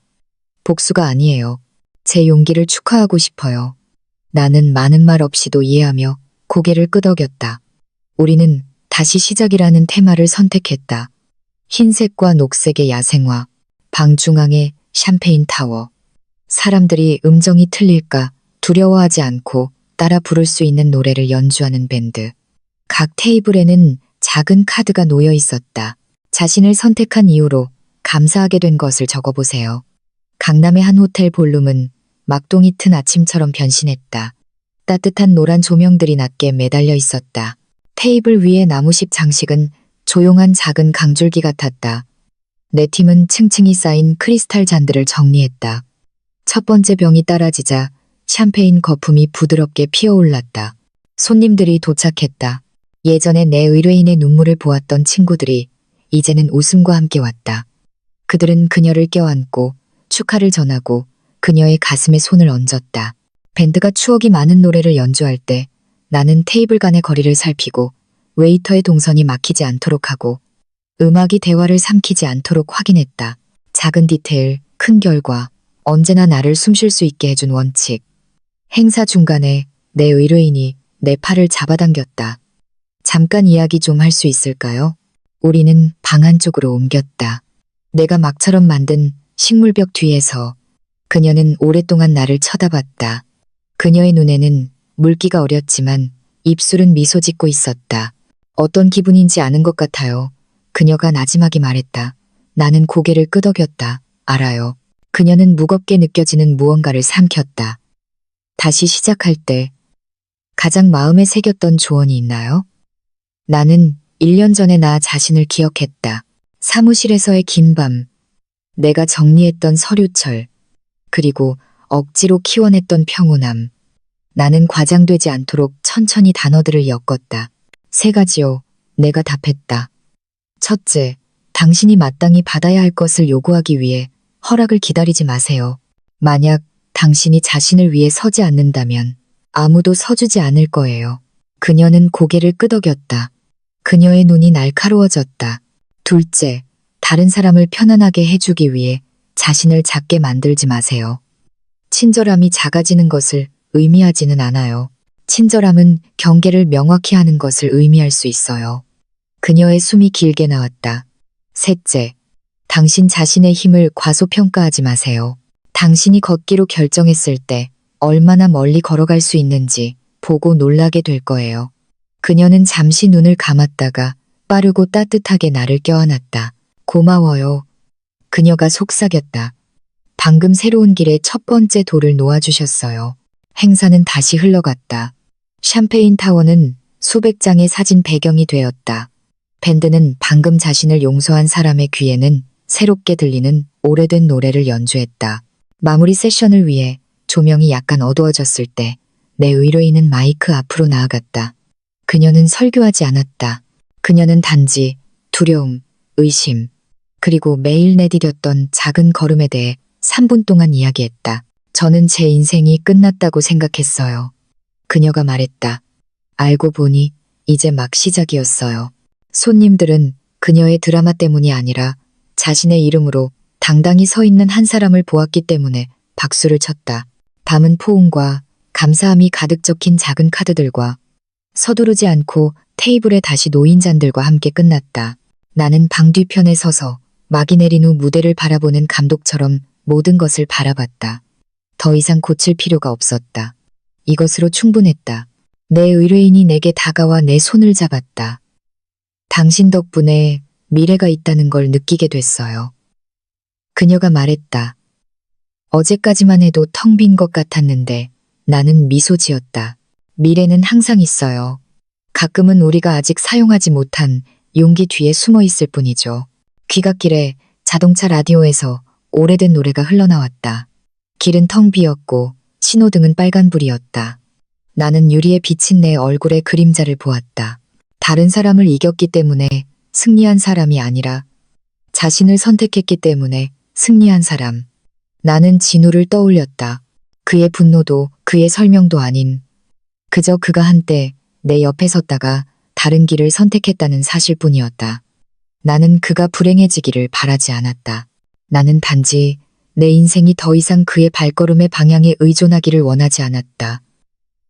S1: 복수가 아니에요. 제 용기를 축하하고 싶어요. 나는 많은 말 없이도 이해하며 고개를 끄덕였다. 우리는 다시 시작이라는 테마를 선택했다. 흰색과 녹색의 야생화, 방 중앙에 샴페인 타워. 사람들이 음정이 틀릴까 두려워하지 않고 따라 부를 수 있는 노래를 연주하는 밴드. 각 테이블에는 작은 카드가 놓여 있었다. 자신을 선택한 이유로 감사하게 된 것을 적어보세요. 강남의 한 호텔 볼룸은 막동이 튼 아침처럼 변신했다. 따뜻한 노란 조명들이 낮게 매달려 있었다. 테이블 위의 나무십 장식은 조용한 작은 강줄기 같았다. 내 팀은 층층이 쌓인 크리스탈 잔들을 정리했다. 첫 번째 병이 따라지자 샴페인 거품이 부드럽게 피어올랐다. 손님들이 도착했다. 예전에 내 의뢰인의 눈물을 보았던 친구들이 이제는 웃음과 함께 왔다. 그들은 그녀를 껴안고 축하를 전하고 그녀의 가슴에 손을 얹었다. 밴드가 추억이 많은 노래를 연주할 때 나는 테이블 간의 거리를 살피고 웨이터의 동선이 막히지 않도록 하고 음악이 대화를 삼키지 않도록 확인했다. 작은 디테일, 큰 결과, 언제나 나를 숨쉴 수 있게 해준 원칙. 행사 중간에 내 의뢰인이 내 팔을 잡아당겼다. 잠깐 이야기 좀 할 수 있을까요? 우리는 방 안쪽으로 옮겼다. 내가 막처럼 만든 식물벽 뒤에서 그녀는 오랫동안 나를 쳐다봤다. 그녀의 눈에는 물기가 어렸지만 입술은 미소 짓고 있었다. 어떤 기분인지 아는 것 같아요. 그녀가 나지막이 말했다. 나는 고개를 끄덕였다. 알아요. 그녀는 무겁게 느껴지는 무언가를 삼켰다. 다시 시작할 때 가장 마음에 새겼던 조언이 있나요? 나는 1년 전에 나 자신을 기억했다. 사무실에서의 긴 밤, 내가 정리했던 서류철, 그리고 억지로 키워냈던 평온함. 나는 과장되지 않도록 천천히 단어들을 엮었다. 3가지요. 내가 답했다. 첫째, 당신이 마땅히 받아야 할 것을 요구하기 위해 허락을 기다리지 마세요. 만약 당신이 자신을 위해 서지 않는다면 아무도 서주지 않을 거예요. 그녀는 고개를 끄덕였다. 그녀의 눈이 날카로워졌다. 둘째, 다른 사람을 편안하게 해주기 위해 자신을 작게 만들지 마세요. 친절함이 작아지는 것을 의미하지는 않아요. 친절함은 경계를 명확히 하는 것을 의미할 수 있어요. 그녀의 숨이 길게 나왔다. 셋째, 당신 자신의 힘을 과소평가하지 마세요. 당신이 걷기로 결정했을 때 얼마나 멀리 걸어갈 수 있는지 보고 놀라게 될 거예요. 그녀는 잠시 눈을 감았다가 빠르고 따뜻하게 나를 껴안았다. 고마워요. 그녀가 속삭였다. 방금 새로운 길에 첫 번째 돌을 놓아주셨어요. 행사는 다시 흘러갔다. 샴페인 타워는 수백 장의 사진 배경이 되었다. 밴드는 방금 자신을 용서한 사람의 귀에는 새롭게 들리는 오래된 노래를 연주했다. 마무리 세션을 위해 조명이 약간 어두워졌을 때 내 의뢰인은 마이크 앞으로 나아갔다. 그녀는 설교하지 않았다. 그녀는 단지 두려움, 의심, 그리고 매일 내디뎠던 작은 걸음에 대해 3분 동안 이야기했다. 저는 제 인생이 끝났다고 생각했어요. 그녀가 말했다. 알고 보니 이제 막 시작이었어요. 손님들은 그녀의 드라마 때문이 아니라 자신의 이름으로 당당히 서 있는 한 사람을 보았기 때문에 박수를 쳤다. 밤은 포옹과 감사함이 가득 적힌 작은 카드들과 서두르지 않고 테이블에 다시 놓인 잔들과 함께 끝났다. 나는 방 뒤편에 서서 막이 내린 후 무대를 바라보는 감독처럼 모든 것을 바라봤다. 더 이상 고칠 필요가 없었다. 이것으로 충분했다. 내 의뢰인이 내게 다가와 내 손을 잡았다. 당신 덕분에 미래가 있다는 걸 느끼게 됐어요. 그녀가 말했다. 어제까지만 해도 텅 빈 것 같았는데 나는 미소 지었다. 미래는 항상 있어요. 가끔은 우리가 아직 사용하지 못한 용기 뒤에 숨어 있을 뿐이죠. 귀갓길에 자동차 라디오에서 오래된 노래가 흘러나왔다. 길은 텅 비었고 신호등은 빨간불이었다. 나는 유리에 비친 내 얼굴의 그림자를 보았다. 다른 사람을 이겼기 때문에 승리한 사람이 아니라 자신을 선택했기 때문에 승리한 사람. 나는 진우를 떠올렸다. 그의 분노도 그의 설명도 아닌 그저 그가 한때 내 옆에 섰다가 다른 길을 선택했다는 사실뿐이었다. 나는 그가 불행해지기를 바라지 않았다. 나는 단지 내 인생이 더 이상 그의 발걸음의 방향에 의존하기를 원하지 않았다.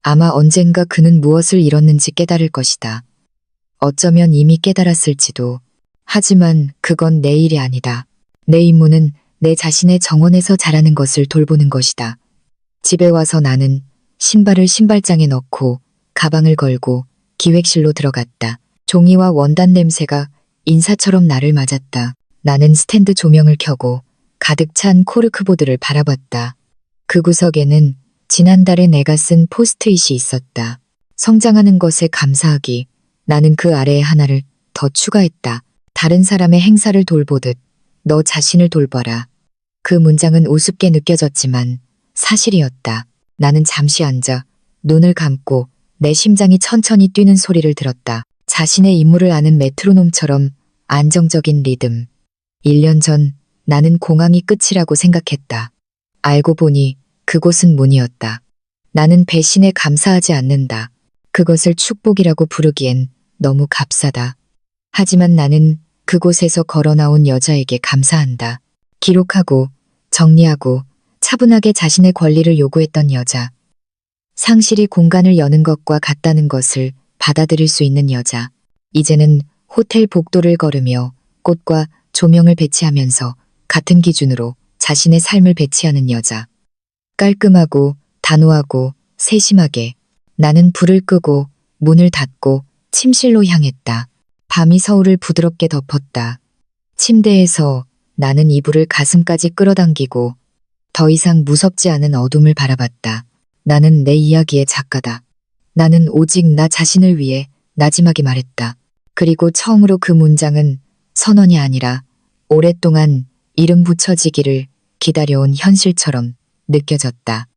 S1: 아마 언젠가 그는 무엇을 잃었는지 깨달을 것이다. 어쩌면 이미 깨달았을지도. 하지만 그건 내 일이 아니다. 내 임무는 내 자신의 정원에서 자라는 것을 돌보는 것이다. 집에 와서 나는 신발을 신발장에 넣고 가방을 걸고 기획실로 들어갔다. 종이와 원단 냄새가 인사처럼 나를 맞았다. 나는 스탠드 조명을 켜고 가득 찬 코르크보드를 바라봤다. 그 구석에는 지난달에 내가 쓴 포스트잇이 있었다. 성장하는 것에 감사하기. 나는 그 아래에 하나를 더 추가했다. 다른 사람의 행사를 돌보듯 너 자신을 돌봐라. 그 문장은 우습게 느껴졌지만 사실이었다. 나는 잠시 앉아 눈을 감고 내 심장이 천천히 뛰는 소리를 들었다. 자신의 임무를 아는 메트로놈처럼 안정적인 리듬. 1년 전 나는 공항이 끝이라고 생각했다. 알고 보니 그곳은 문이었다. 나는 배신에 감사하지 않는다. 그것을 축복이라고 부르기엔 너무 값싸다. 하지만 나는 그곳에서 걸어나온 여자에게 감사한다. 기록하고 정리하고 차분하게 자신의 권리를 요구했던 여자. 상실이 공간을 여는 것과 같다는 것을 받아들일 수 있는 여자. 이제는 호텔 복도를 걸으며 꽃과 조명을 배치하면서 같은 기준으로 자신의 삶을 배치하는 여자. 깔끔하고 단호하고 세심하게. 나는 불을 끄고 문을 닫고 침실로 향했다. 밤이 서울을 부드럽게 덮었다. 침대에서 나는 이불을 가슴까지 끌어당기고 더 이상 무섭지 않은 어둠을 바라봤다. 나는 내 이야기의 작가다. 나는 오직 나 자신을 위해 나지막이 말했다. 그리고 처음으로 그 문장은 선언이 아니라 오랫동안 이름 붙여지기를 기다려온 현실처럼 느껴졌다.